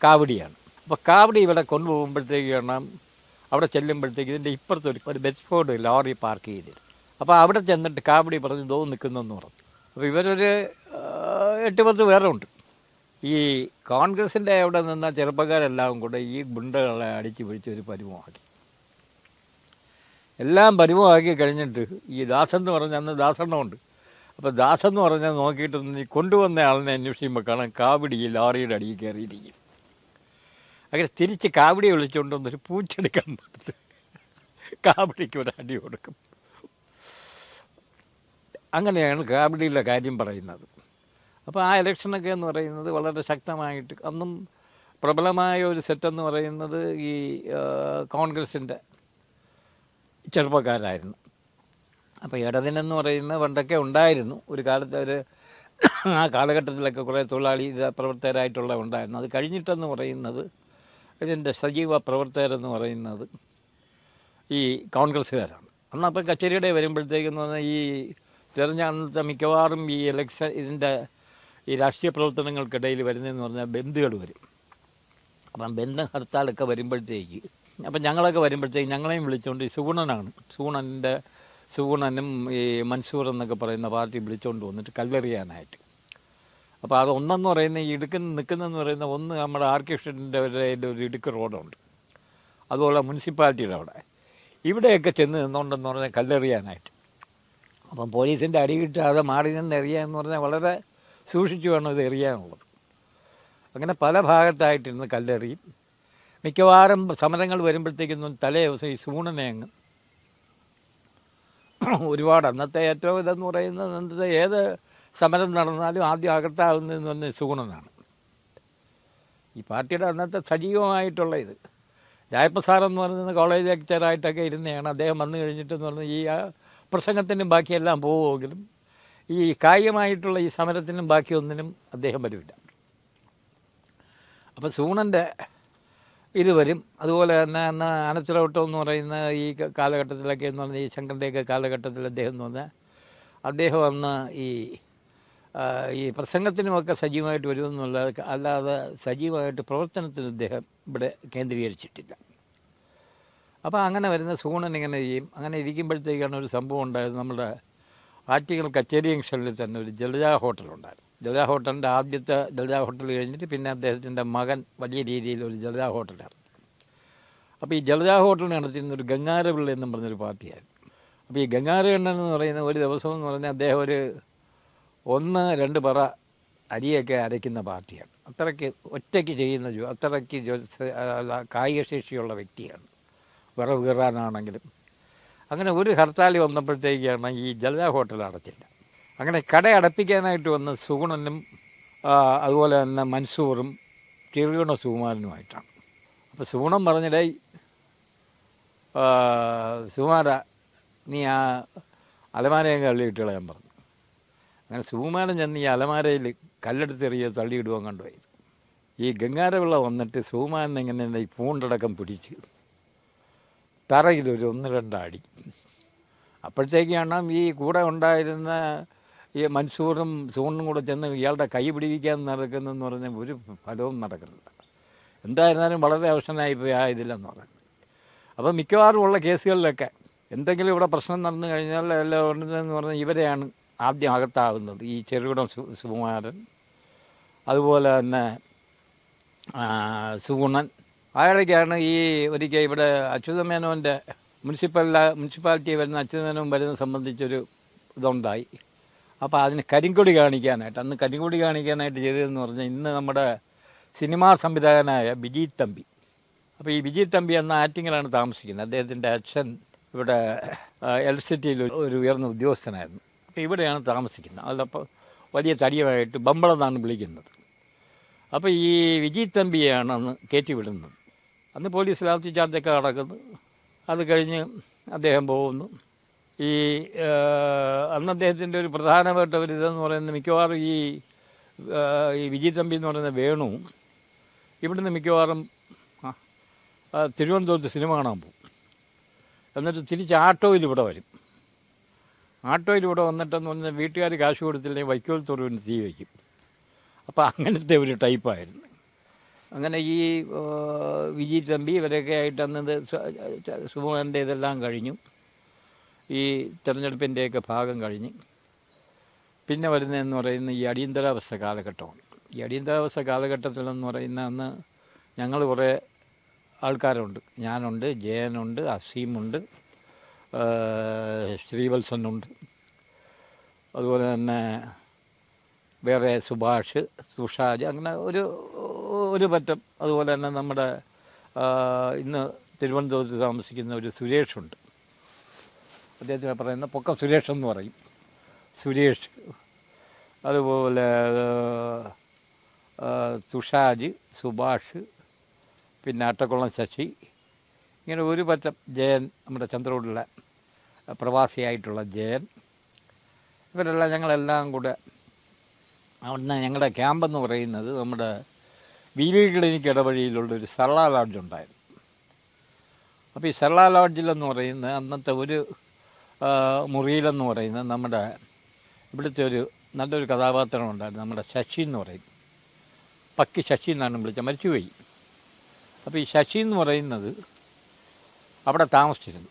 കാവടിയാണ്. അപ്പോൾ കാവടി ഇവിടെ കൊണ്ടുപോകുമ്പോഴത്തേക്കാണ് അവിടെ ചെല്ലുമ്പോഴത്തേക്ക് ഇതിൻ്റെ ഇപ്പുറത്ത് ഒരു ബെഡ്ഫോർഡ് ലോറി പാർക്ക് ചെയ്തിരുന്നു. അപ്പോൾ അവിടെ ചെന്നിട്ട് കാവടി പറഞ്ഞ് ദോ നിൽക്കുന്നെന്ന് പറഞ്ഞു. അപ്പോൾ ഇവരൊരു 8-10 പേരെ ഉണ്ട്. ഈ കോൺഗ്രസിൻ്റെ അവിടെ നിന്ന ചെറുപ്പക്കാരെല്ലാം കൂടെ ഈ ഗുണ്ടകളെ അടിച്ചു പിടിച്ച് ഒരു പരുവമാക്കി. എല്ലാം പരുവമാക്കി കഴിഞ്ഞിട്ട് ഈ ദാസൻ എന്ന് പറഞ്ഞാൽ അന്ന് ദാസണ്ണമുണ്ട്. അപ്പോൾ ദാസൻ എന്ന് പറഞ്ഞാൽ നോക്കിയിട്ട് ഈ കൊണ്ടുവന്ന ആളിനെ അന്വേഷിക്കുമ്പോൾ കാണാൻ കാവടി ഈ ലോറിയുടെ അടിയിൽ കയറിയിരിക്കും. അങ്ങനെ തിരിച്ച് കാവടി വിളിച്ചുകൊണ്ട് വന്നൊരു പൂച്ചെടുക്കാൻ കൊടുത്ത് കാവടിക്ക് ഒരു അടി കൊടുക്കും. അങ്ങനെയാണ് കാവടിയിലെ കാര്യം പറയുന്നത്. അപ്പോൾ ആ ഇലക്ഷനൊക്കെ എന്ന് പറയുന്നത് വളരെ ശക്തമായിട്ട് അന്നും പ്രബലമായ ഒരു സെറ്റെന്ന് പറയുന്നത് ഈ കോൺഗ്രസിൻ്റെ ചെറുപ്പക്കാരായിരുന്നു. അപ്പോൾ ഇടതിനെന്ന് പറയുന്നത് പണ്ടൊക്കെ ഉണ്ടായിരുന്നു. ഒരു കാലത്ത് ആ കാലഘട്ടത്തിലൊക്കെ കുറേ തൊഴിലാളി പ്രവർത്തകരായിട്ടുള്ള ഉണ്ടായിരുന്നു. അത് കഴിഞ്ഞിട്ടെന്ന് പറയുന്നത് ഇതിൻ്റെ സജീവ പ്രവർത്തകരെന്ന് പറയുന്നത് ഈ കോൺഗ്രസ്സുകാരാണ്. അന്നപ്പോൾ കച്ചേരിയുടെ വരുമ്പോഴത്തേക്കെന്ന് പറഞ്ഞാൽ ഈ തിരഞ്ഞെടുത്ത മിക്കവാറും ഈ ഇതിൻ്റെ ഈ രാഷ്ട്രീയ പ്രവർത്തനങ്ങൾക്കിടയിൽ വരുന്നതെന്ന് പറഞ്ഞാൽ ബന്ധുകൾ വരും. അപ്പം ബന്ധ ഹർത്താലൊക്കെ വരുമ്പോഴത്തേക്ക് അപ്പം ഞങ്ങളൊക്കെ വരുമ്പോഴത്തേക്ക് ഞങ്ങളെയും വിളിച്ചുകൊണ്ട് ഈ സുഗുണനും ഈ മൻസൂർ എന്നൊക്കെ പറയുന്ന പാർട്ടി വിളിച്ചുകൊണ്ട് വന്നിട്ട് കല്ലെറിയാനായിട്ട്. അപ്പോൾ അത് ഒന്നെന്ന് പറയുന്ന ഈ നിൽക്കുന്നതെന്ന് പറയുന്ന ഒന്ന് നമ്മുടെ ആർക്കിടെക്റ്റിൻ്റെ ഒരു ഇടുക്ക് റോഡുണ്ട്, അതുപോലെ മുനിസിപ്പാലിറ്റിയുടെ അവിടെ ഇവിടെയൊക്കെ ചെന്ന് നിന്നുകൊണ്ടെന്ന് പറഞ്ഞാൽ കല്ലെറിയാനായിട്ട്. അപ്പം പോലീസിൻ്റെ അടി കിട്ടാതെ മാറി നിന്ന് എറിയാന്ന് പറഞ്ഞാൽ വളരെ സൂക്ഷിച്ചു വേണം ഇത് എറിയാനുള്ളത്. അങ്ങനെ പല ഭാഗത്തായിട്ടിരുന്ന് കല്ലെറിയും. മിക്കവാറും സമരങ്ങൾ വരുമ്പോഴത്തേക്കൊന്നും തലേ ദിവസം ഈ സൂണനെ അങ്ങ് ഒരുപാട് അന്നത്തെ ഏറ്റവും ഇതെന്ന് പറയുന്നത് അന്നത്തെ ഏത് സമരം നടന്നാലും ആദ്യം അകത്താവുന്നതെന്ന് പറഞ്ഞാൽ സൂണനാണ്. ഈ പാർട്ടിയുടെ അന്നത്തെ സജീവമായിട്ടുള്ള ഇത് രായപ്പ സാറെന്ന് പറയുന്നത് കോളേജ് ലെക്ചറായിട്ടൊക്കെ ഇരുന്നതാണ്. അദ്ദേഹം വന്നു കഴിഞ്ഞിട്ടെന്ന് പറഞ്ഞാൽ ഈ പ്രസംഗത്തിനും ബാക്കിയെല്ലാം പോവുമെങ്കിലും ഈ കായികമായിട്ടുള്ള ഈ സമരത്തിനും ബാക്കിയൊന്നിനും അദ്ദേഹം വരില്ല. അപ്പോൾ സൂണൻ്റെ ഇത് വരും. അതുപോലെ തന്നെ അന്ന് ആനച്ചിറവട്ടം എന്ന് പറയുന്ന ഈ കാലഘട്ടത്തിലൊക്കെ എന്ന് പറഞ്ഞാൽ ഈ ശങ്കറിൻ്റെയൊക്കെ കാലഘട്ടത്തിൽ അദ്ദേഹം എന്ന് പറഞ്ഞാൽ അദ്ദേഹം അന്ന് ഈ പ്രസംഗത്തിനുമൊക്കെ സജീവമായിട്ട് വരുമെന്നുള്ള അല്ലാതെ സജീവമായിട്ട് പ്രവർത്തനത്തിന് അദ്ദേഹം ഇവിടെ കേന്ദ്രീകരിച്ചിട്ടില്ല. അപ്പോൾ അങ്ങനെ വരുന്ന സൂണൻ ഇങ്ങനെ ചെയ്യും. അങ്ങനെ ഇരിക്കുമ്പോഴത്തേക്കാണ് ഒരു സംഭവം ഉണ്ടായത്. നമ്മുടെ ആറ്റിങ്ങൽ കച്ചേരി ജംഗ്ഷനിൽ തന്നെ ഒരു ജലജ ഹോട്ടലുണ്ടായിരുന്നു. ജലജ ഹോട്ടലിൻ്റെ ആദ്യത്തെ ജലജ ഹോട്ടൽ കഴിഞ്ഞിട്ട് പിന്നെ അദ്ദേഹത്തിൻ്റെ മകൻ വലിയ രീതിയിൽ ഒരു ജലജ ഹോട്ടലാണ്. അപ്പോൾ ഈ ജലജ ഹോട്ടൽ നടത്തിയിരുന്ന ഒരു ഗംഗാരപിള്ള എന്നും പറഞ്ഞൊരു പാർട്ടിയായിരുന്നു. അപ്പോൾ ഈ ഗംഗാരകണ്ണൻ എന്ന് പറയുന്ന ഒരു ദിവസം എന്ന് പറഞ്ഞാൽ അദ്ദേഹം ഒരു 1-2 പറ അരിയൊക്കെ അരയ്ക്കുന്ന പാർട്ടിയാണ്. അത്രയ്ക്ക് ഒറ്റയ്ക്ക് ചെയ്യുന്ന അത്രയ്ക്ക് കായിക ശേഷിയുള്ള വ്യക്തിയാണ്. വിറവ് കീറാനാണെങ്കിലും. അങ്ങനെ ഒരു ഹർത്താൽ വന്നപ്പോഴത്തേക്കാണ് ഈ ജലജ ഹോട്ടൽ അടച്ചില്ല. അങ്ങനെ കട അടപ്പിക്കാനായിട്ട് വന്ന സുഗുണനും അതുപോലെ തന്നെ മൻസൂറും ചെറുകിട സുകുമാരനുമായിട്ടാണ്. അപ്പോൾ സുഗുണൻ പറഞ്ഞിടേ സുകുമാര നീ ആ അലമാരയും കള്ളിയിട്ട് കളയാൻ പറഞ്ഞു. അങ്ങനെ സുകുമാരൻ ചെന്ന് ഈ അലമാരയിൽ കല്ലെടുത്തെറിയോ തള്ളിയിടുവാൻ കണ്ടുപോയി. ഈ ഗംഗാരപിള്ള വന്നിട്ട് സുകുമാരൻ ഇങ്ങനെ ഈ പൂണ്ടടക്കം പിടിച്ച് തറയിലൊരു 1-2 അടി. അപ്പോഴത്തേക്കാണ് ഈ കൂടെ ഉണ്ടായിരുന്ന ഈ മൻസൂറും സൂണും കൂടെ ചെന്ന് ഇയാളുടെ കൈ പിടിപ്പിക്കാൻ നടക്കുന്നതെന്ന് പറഞ്ഞാൽ ഒരു ഫലവും നടക്കുന്നില്ല. എന്തായിരുന്നാലും വളരെ അവശനായിപ്പോയി ആ ഇതില്ലെന്ന് പറഞ്ഞു. അപ്പോൾ മിക്കവാറും ഉള്ള കേസുകളിലൊക്കെ എന്തെങ്കിലും ഇവിടെ പ്രശ്നം നടന്നു കഴിഞ്ഞാൽ എല്ലാം ഉണ്ടെന്ന് പറഞ്ഞാൽ ഇവരെയാണ് ആദ്യം അകത്താവുന്നത്. ഈ ചെറുകിടം സുകുമാരൻ, അതുപോലെ തന്നെ സുഗുണൻ, അയാളൊക്കെയാണ് ഈ ഒരിക്കൽ ഇവിടെ അച്യുതമേനോൻ്റെ മുനിസിപ്പാലിറ്റി വരുന്ന അച്യുതമേനോൻ വരുന്നത് സംബന്ധിച്ചൊരു ഇതുണ്ടായി. അപ്പോൾ അതിന് കരിങ്കൊടി കാണിക്കാനായിട്ട്, അന്ന് കരിങ്കൊടി കാണിക്കാനായിട്ട് ചെയ്തതെന്ന് പറഞ്ഞാൽ, ഇന്ന് നമ്മുടെ സിനിമാ സംവിധായകനായ ബിജി തമ്പി. അപ്പോൾ ഈ ബിജി തമ്പി എന്ന ആറ്റിങ്ങിലാണ് താമസിക്കുന്നത്. അദ്ദേഹത്തിൻ്റെ അച്ഛൻ ഇവിടെ എലക്ട്രിസിറ്റിയിൽ ഒരു ഉയർന്ന ഉദ്യോഗസ്ഥനായിരുന്നു. അപ്പോൾ ഇവിടെയാണ് താമസിക്കുന്നത്. അതപ്പോൾ വലിയ തടിയുമായിട്ട് ബമ്പളെന്നാണ് വിളിക്കുന്നത്. അപ്പോൾ ഈ വിജി തമ്പിയാണ് അന്ന് കയറ്റി വിടുന്നത്. അന്ന് പോലീസ് ലാത്തി ചാർജൊക്കെ നടക്കുന്നു. അത് കഴിഞ്ഞ് അദ്ദേഹം പോകുന്നു. ഈ അന്ന് അദ്ദേഹത്തിൻ്റെ ഒരു പ്രധാനപ്പെട്ട ഒരു ഇതെന്ന് പറയുന്നത്, മിക്കവാറും ഈ വിജി തമ്പി എന്ന് പറയുന്ന വേണു ഇവിടുന്ന് മിക്കവാറും തിരുവനന്തപുരത്ത് സിനിമ കാണാൻ പോകും. എന്നിട്ട് തിരിച്ച് ആട്ടോയിൽ ഇവിടെ വരും. ആട്ടോയിൽ ഇവിടെ വന്നിട്ടെന്ന് പറഞ്ഞാൽ വീട്ടുകാർ കാശ് കൊടുത്തില്ലെങ്കിൽ വൈക്കോൽ തുറവിന് തീ വയ്ക്കും. അപ്പോൾ അങ്ങനത്തെ ഒരു ടൈപ്പായിരുന്നു. അങ്ങനെ ഈ വിജി തമ്പി ഇവരൊക്കെ ആയിട്ട് അന്നത് സുമോഹൻ്റെ ഇതെല്ലാം കഴിഞ്ഞു. ഈ തെരഞ്ഞെടുപ്പിൻ്റെയൊക്കെ ഭാഗം കഴിഞ്ഞ് പിന്നെ വരുന്നതെന്ന് പറയുന്ന ഈ അടിയന്തരാവസ്ഥ കാലഘട്ടമാണ്. ഈ അടിയന്തരാവസ്ഥ കാലഘട്ടത്തിലെന്ന് പറയുന്ന അന്ന് ഞങ്ങൾ കുറേ ആൾക്കാരുണ്ട്. ഞാനുണ്ട്, ജയനുണ്ട്, അസീമുണ്ട്, ശ്രീവത്സനുണ്ട്, അതുപോലെ തന്നെ വേറെ സുഭാഷ്, സുഷാജ്, അങ്ങനെ ഒരു പറ്റം. അതുപോലെ തന്നെ നമ്മുടെ ഇന്ന് തിരുവനന്തപുരത്ത് താമസിക്കുന്ന ഒരു സുരേഷുണ്ട്. അദ്ദേഹത്തിന് പറയുന്ന പൊക്കം സുരേഷ് എന്ന് പറയും. സുരേഷ്, അതുപോലെ സുഷാജ്, സുഭാഷ്, പിന്നെ അട്ടക്കുളം ശശി, ഇങ്ങനെ ഒരു പറ്റം. ജയൻ, നമ്മുടെ ചന്ദ്രൂരിലെ പ്രവാസിയായിട്ടുള്ള ജയൻ, ഇവരെല്ലാം ഞങ്ങളെല്ലാം കൂടെ അവിടുന്ന് ഞങ്ങളുടെ ക്യാമ്പെന്ന് പറയുന്നത് നമ്മുടെ VV ക്ലിനിക്ക് ഇടവഴിയിലുള്ളൊരു സർള ലോഡ്ജ് ഉണ്ടായിരുന്നു. അപ്പോൾ ഈ സർള ലോഡ്ജിലെന്ന് പറയുന്നത് അന്നത്തെ ഒരു മുറിയിലെന്ന് പറയുന്നത് നമ്മുടെ ഇവിടുത്തെ ഒരു നല്ലൊരു കഥാപാത്രം ഉണ്ടായിരുന്നു. നമ്മുടെ ശശി എന്ന് പറയും. പക്കി ശശി എന്നാണ് വിളിച്ചത്, മരിച്ചുപോയി. അപ്പോൾ ഈ ശശി എന്ന് പറയുന്നത് അവിടെ താമസിച്ചിരുന്നു.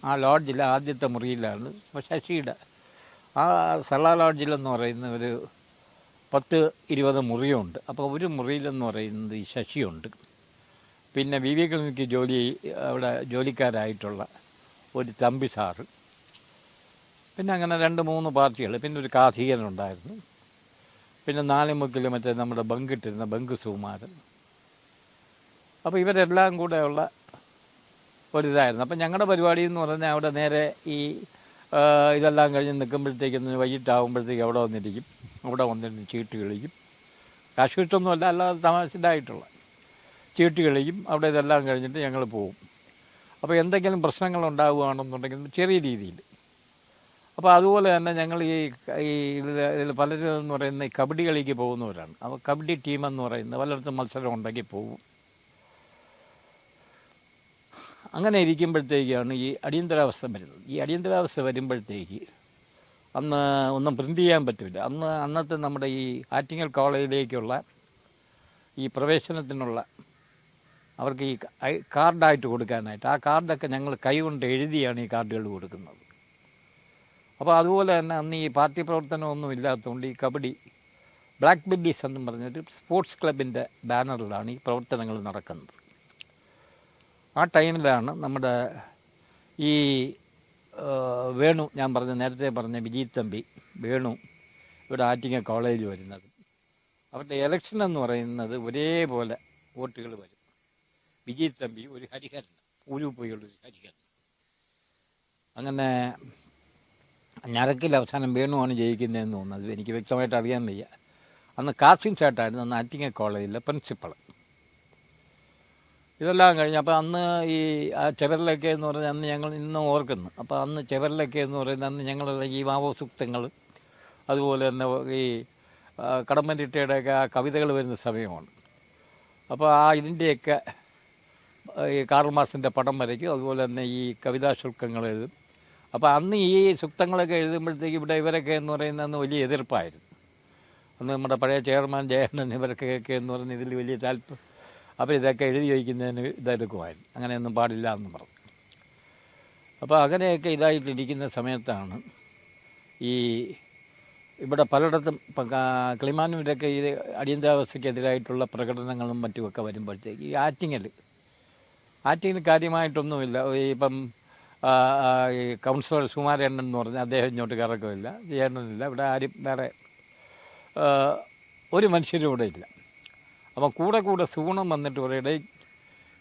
ആ ലോഡ്ജിലെ ആദ്യത്തെ മുറിയിലാണ്. അപ്പോൾ ശശിയുടെ ആ സർള ലോഡ്ജിലെന്ന് പറയുന്ന ഒരു 10-20 മുറിയുണ്ട്. അപ്പോൾ ഒരു മുറിയിലെന്ന് പറയുന്നത് ഈ ശശിയുണ്ട്. പിന്നെ VV ക്ലിനിക്ക് അവിടെ ജോലിക്കാരായിട്ടുള്ള ഒരു തമ്പി സാറ്, പിന്നെ അങ്ങനെ 2-3 പാർട്ടികൾ, പിന്നെ ഒരു കാഥികനുണ്ടായിരുന്നു, പിന്നെ 4 മുക്കിൽ മറ്റേ നമ്മുടെ ബങ്കിട്ടിരുന്ന ബങ്ക് സുകുമാരൻ. അപ്പോൾ ഇവരെല്ലാം കൂടെ ഉള്ള ഒരിതായിരുന്നു. അപ്പം ഞങ്ങളുടെ പരിപാടി എന്ന് പറഞ്ഞാൽ അവിടെ നേരെ ഈ ഇതെല്ലാം കഴിഞ്ഞ് നിൽക്കുമ്പോഴത്തേക്കൊന്ന് വൈകിട്ടാകുമ്പോഴത്തേക്ക് അവിടെ വന്നിരിക്കും. അവിടെ വന്നിട്ട് ചീട്ട് കളിക്കും. കാശ് കിട്ടൊന്നുമല്ല, അല്ലാതെ തമാശയായിട്ടുള്ള ചീട്ട് കളിക്കും. അവിടെ ഇതെല്ലാം കഴിഞ്ഞിട്ട് ഞങ്ങൾ പോകും. അപ്പോൾ എന്തെങ്കിലും പ്രശ്നങ്ങളുണ്ടാവുകയാണെന്നുണ്ടെങ്കിൽ ചെറിയ രീതിയിൽ. അപ്പോൾ അതുപോലെ തന്നെ ഞങ്ങൾ ഇതിൽ പലരും എന്ന് പറയുന്ന ഈ കബഡി കളിക്ക് പോകുന്നവരാണ്. അപ്പോൾ കബഡി ടീമെന്ന് പറയുന്നത് പലയിടത്തും മത്സരം ഉണ്ടെങ്കിൽ പോകും. അങ്ങനെ ഇരിക്കുമ്പോഴത്തേക്കാണ് ഈ അടിയന്തരാവസ്ഥ വരുന്നത്. ഈ അടിയന്തരാവസ്ഥ വരുമ്പോഴത്തേക്ക് അന്ന് ഒന്നും പ്രിൻ്റ് ചെയ്യാൻ പറ്റില്ല. അന്നത്തെ നമ്മുടെ ഈ ആറ്റിങ്ങൽ കോളേജിലേക്കുള്ള ഈ പ്രവേശനത്തിനുള്ള അവർക്ക് ഈ കാർഡായിട്ട് കൊടുക്കാനായിട്ട്, ആ കാർഡൊക്കെ ഞങ്ങൾ കൈകൊണ്ട് എഴുതിയാണ് ഈ കാർഡുകൾ കൊടുക്കുന്നത്. അപ്പോൾ അതുപോലെ തന്നെ അന്ന് ഈ പാർട്ടി പ്രവർത്തനമൊന്നും ഇല്ലാത്തതുകൊണ്ട് ഈ കബഡി ബ്ലാക്ക് ബെല്ലീസ് എന്നും പറഞ്ഞൊരു സ്പോർട്സ് ക്ലബിൻ്റെ ബാനറിലാണ് ഈ പ്രവർത്തനങ്ങൾ നടക്കുന്നത്. ആ ടൈമിലാണ് നമ്മുടെ ഈ വേണു, ഞാൻ നേരത്തെ പറഞ്ഞ വിജി തമ്പി വേണു ഇവിടെ ആറ്റിങ്ങൽ കോളേജിൽ വരുന്നത്. അവരുടെ ഇലക്ഷൻ എന്ന് പറയുന്നത് ഒരേപോലെ വോട്ടുകൾ വരും. വിജി തമ്പി ഒരു ഹരിഹരൻ, ഊരുപോയുള്ളൊരു ഹരിഹരൻ. അങ്ങനെ ഞരക്കിൽ അവസാനം വേണുവാണ് ജയിക്കുന്നതെന്ന് തോന്നുന്നത്. എനിക്ക് വ്യക്തമായിട്ട് അറിയാൻ വയ്യ. അന്ന് കാസിം ചേട്ടായിരുന്നു അന്ന് ആറ്റിങ്ങൽ കോളേജിലെ പ്രിൻസിപ്പൾ. ഇതെല്ലാം കഴിഞ്ഞ് അപ്പോൾ അന്ന് ഈ ആ ചെവരിലൊക്കെ എന്ന് പറഞ്ഞാൽ അന്ന് ഞങ്ങൾ ഇന്നും ഓർക്കുന്നു. അപ്പോൾ അന്ന് ചെവരിലൊക്കെ എന്ന് പറയുന്നത് അന്ന് ഞങ്ങളുടെ ഈ മാവോസൂക്തങ്ങൾ, അതുപോലെ തന്നെ ഈ കടമ്മനിട്ടയുടെയൊക്കെ ആ കവിതകൾ വരുന്ന സമയമാണ്. അപ്പോൾ ഇതിൻ്റെയൊക്കെ ഈ കാർൽ മാർക്സിൻ്റെ പടം വരയ്ക്കും. അതുപോലെ തന്നെ ഈ കവിതാശുൽക്കങ്ങൾ എഴുതും. അപ്പോൾ അന്ന് ഈ സൂക്തങ്ങളൊക്കെ എഴുതുമ്പോഴത്തേക്ക് ഇവിടെ ഇവരൊക്കെ എന്ന് പറയുന്നത് അന്ന് വലിയ എതിർപ്പായിരുന്നു. അന്ന് നമ്മുടെ പഴയ ചെയർമാൻ ജയണ്ണൻ ഇവർക്കൊക്കെ എന്ന് പറയുന്നത് ഇതിൽ വലിയ താല്പര്യം. അപ്പോൾ ഇതൊക്കെ എഴുതി വയ്ക്കുന്നതിന് ഇതെടുക്കുമായിരുന്നു. അങ്ങനെയൊന്നും പാടില്ല എന്ന് പറഞ്ഞു. അപ്പോൾ അങ്ങനെയൊക്കെ ഇതായിട്ടിരിക്കുന്ന സമയത്താണ് ഈ ഇവിടെ പലയിടത്തും ഇപ്പം കിളിമാനൂരൊക്കെ ഈ അടിയന്തരാവസ്ഥയ്ക്കെതിരായിട്ടുള്ള പ്രകടനങ്ങളും മറ്റുമൊക്കെ വരുമ്പോഴത്തേക്ക് ഈ ആറ്റിങ്ങിൽ കാര്യമായിട്ടൊന്നുമില്ല. ഇപ്പം ഈ കൗൺസിലർ സുമാരണ്ണൻ എന്ന് പറഞ്ഞാൽ അദ്ദേഹം ഇങ്ങോട്ട് കറക്കമില്ല, ചെയ്യണമെന്നില്ല. ഇവിടെ ആരും വേറെ ഒരു മനുഷ്യരും ഇവിടെ ഇല്ല. അപ്പം കൂടെ സൂണം വന്നിട്ട് പറയടേ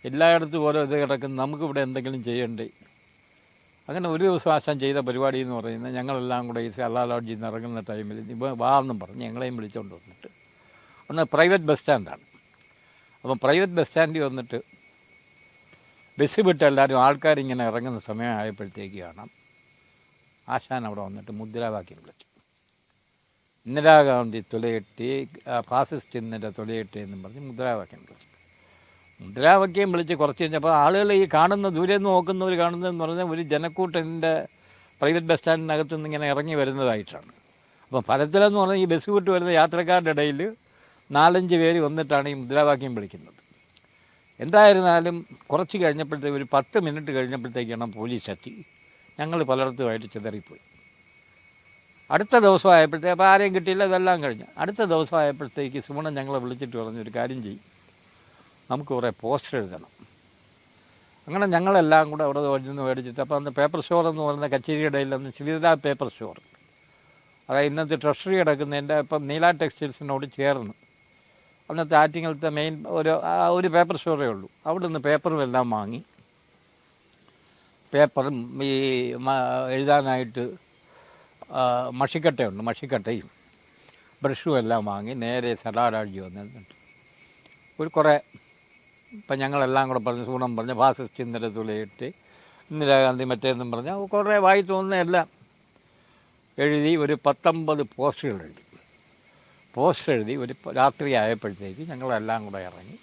എല്ലായിടത്തും ഓരോ ഇത് കിടക്കും, നമുക്കിവിടെ എന്തെങ്കിലും ചെയ്യണ്ടേ. അങ്ങനെ ഒരു ദിവസം ആശാൻ ചെയ്ത പരിപാടി എന്ന് പറയുന്നത് ഞങ്ങളെല്ലാം കൂടെ ഈ അല്ലാ ലോഡ്ജിൽ നിന്ന് ഇറങ്ങുന്ന ടൈമിൽ വാ എന്നും പറഞ്ഞ് ഞങ്ങളെയും വിളിച്ചുകൊണ്ട് വന്നിട്ട് ഒന്ന് പ്രൈവറ്റ് ബസ് സ്റ്റാൻഡാണ്. അപ്പം പ്രൈവറ്റ് ബസ് സ്റ്റാൻഡിൽ വന്നിട്ട് ബസ് വിട്ട് എല്ലാവരും ആൾക്കാരിങ്ങനെ ഇറങ്ങുന്ന സമയമായപ്പോഴത്തേക്ക് കാണാം ആശാൻ അവിടെ വന്നിട്ട് മുദ്രാവാക്യം വിളിച്ചു. ഇന്ദിരാഗാന്ധി തുലയെട്ടി, ഫാസിസ്റ്റിൻ്റെ തുലയെട്ടി എന്നും പറഞ്ഞ് മുദ്രാവാക്യം വിളിച്ച് കുറച്ച് കഴിഞ്ഞപ്പോൾ ആളുകൾ ഈ കാണുന്ന ദൂരെ നിന്ന് നോക്കുന്നവർ കാണുന്നതെന്ന് പറഞ്ഞാൽ ഒരു ജനക്കൂട്ടത്തിൻ്റെ പ്രൈവറ്റ് ബസ് സ്റ്റാൻഡിനകത്തു നിന്ന് ഇങ്ങനെ ഇറങ്ങി വരുന്നതായിട്ടാണ്. അപ്പം ഫലത്തിലെന്ന് പറഞ്ഞാൽ ഈ ബസ് വിട്ട് വരുന്ന യാത്രക്കാരുടെ ഇടയിൽ 4-5 പേര് വന്നിട്ടാണ് ഈ മുദ്രാവാക്യം വിളിക്കുന്നത്. എന്തായിരുന്നാലും കുറച്ച് കഴിഞ്ഞപ്പോഴത്തേക്ക് ഒരു 10 മിനിറ്റ് കഴിഞ്ഞപ്പോഴത്തേക്കാണ് പോലീസ് എത്തി. ഞങ്ങൾ പലയിടത്തുമായിട്ട് ചിതറിപ്പോയി. അടുത്ത ദിവസമായപ്പോഴത്തേക്ക് അപ്പോൾ ആരെയും കിട്ടിയില്ല, ഇതെല്ലാം കഴിഞ്ഞ് അടുത്ത ദിവസമായപ്പോഴത്തേക്ക് സുമണൻ ഞങ്ങളെ വിളിച്ചിട്ട് പറഞ്ഞു ഒരു കാര്യം ചെയ്യും, നമുക്ക് കുറേ പോസ്റ്റർ എഴുതണം. അങ്ങനെ ഞങ്ങളെല്ലാം കൂടെ അവിടെ നിന്ന് മേടിച്ചിട്ട് അപ്പോൾ അന്ന് പേപ്പർ സ്റ്റോർ എന്ന് പറയുന്ന കച്ചേരിയുടെ അന്ന് ശ്രീധര പേപ്പർ സ്റ്റോർ, അതായത് ഇന്നത്തെ ട്രഷറി കിടക്കുന്നതിൻ്റെ ഇപ്പം നീല ടെക്സ്റ്റൈൽസിനോട് ചേർന്ന് അന്നത്തെ ആറ്റിങ്ങലത്തെ മെയിൻ ഒരു പേപ്പർ സ്റ്റോറേ ഉള്ളൂ. അവിടെ നിന്ന് പേപ്പറും എല്ലാം വാങ്ങി, പേപ്പറും ഈ എഴുതാനായിട്ട് മഷിക്കട്ടയും ബ്രഷും എല്ലാം വാങ്ങി നേരെ സലാരാജി വന്നിട്ട് കുറേ ഇപ്പം ഞങ്ങളെല്ലാം കൂടെ പറഞ്ഞ് സൂണം പറഞ്ഞ് ഫാസിസ്റ്റ് ഇന്നലെ തുലയിട്ട് ഇന്ദിരാഗാന്ധി മറ്റേന്നും പറഞ്ഞാൽ കുറേ വായി തോന്നുന്ന എല്ലാം എഴുതി ഒരു 19 പോസ്റ്റർ എഴുതി ഒരു രാത്രി ആയപ്പോഴത്തേക്ക് ഞങ്ങളെല്ലാം കൂടെ ഇറങ്ങി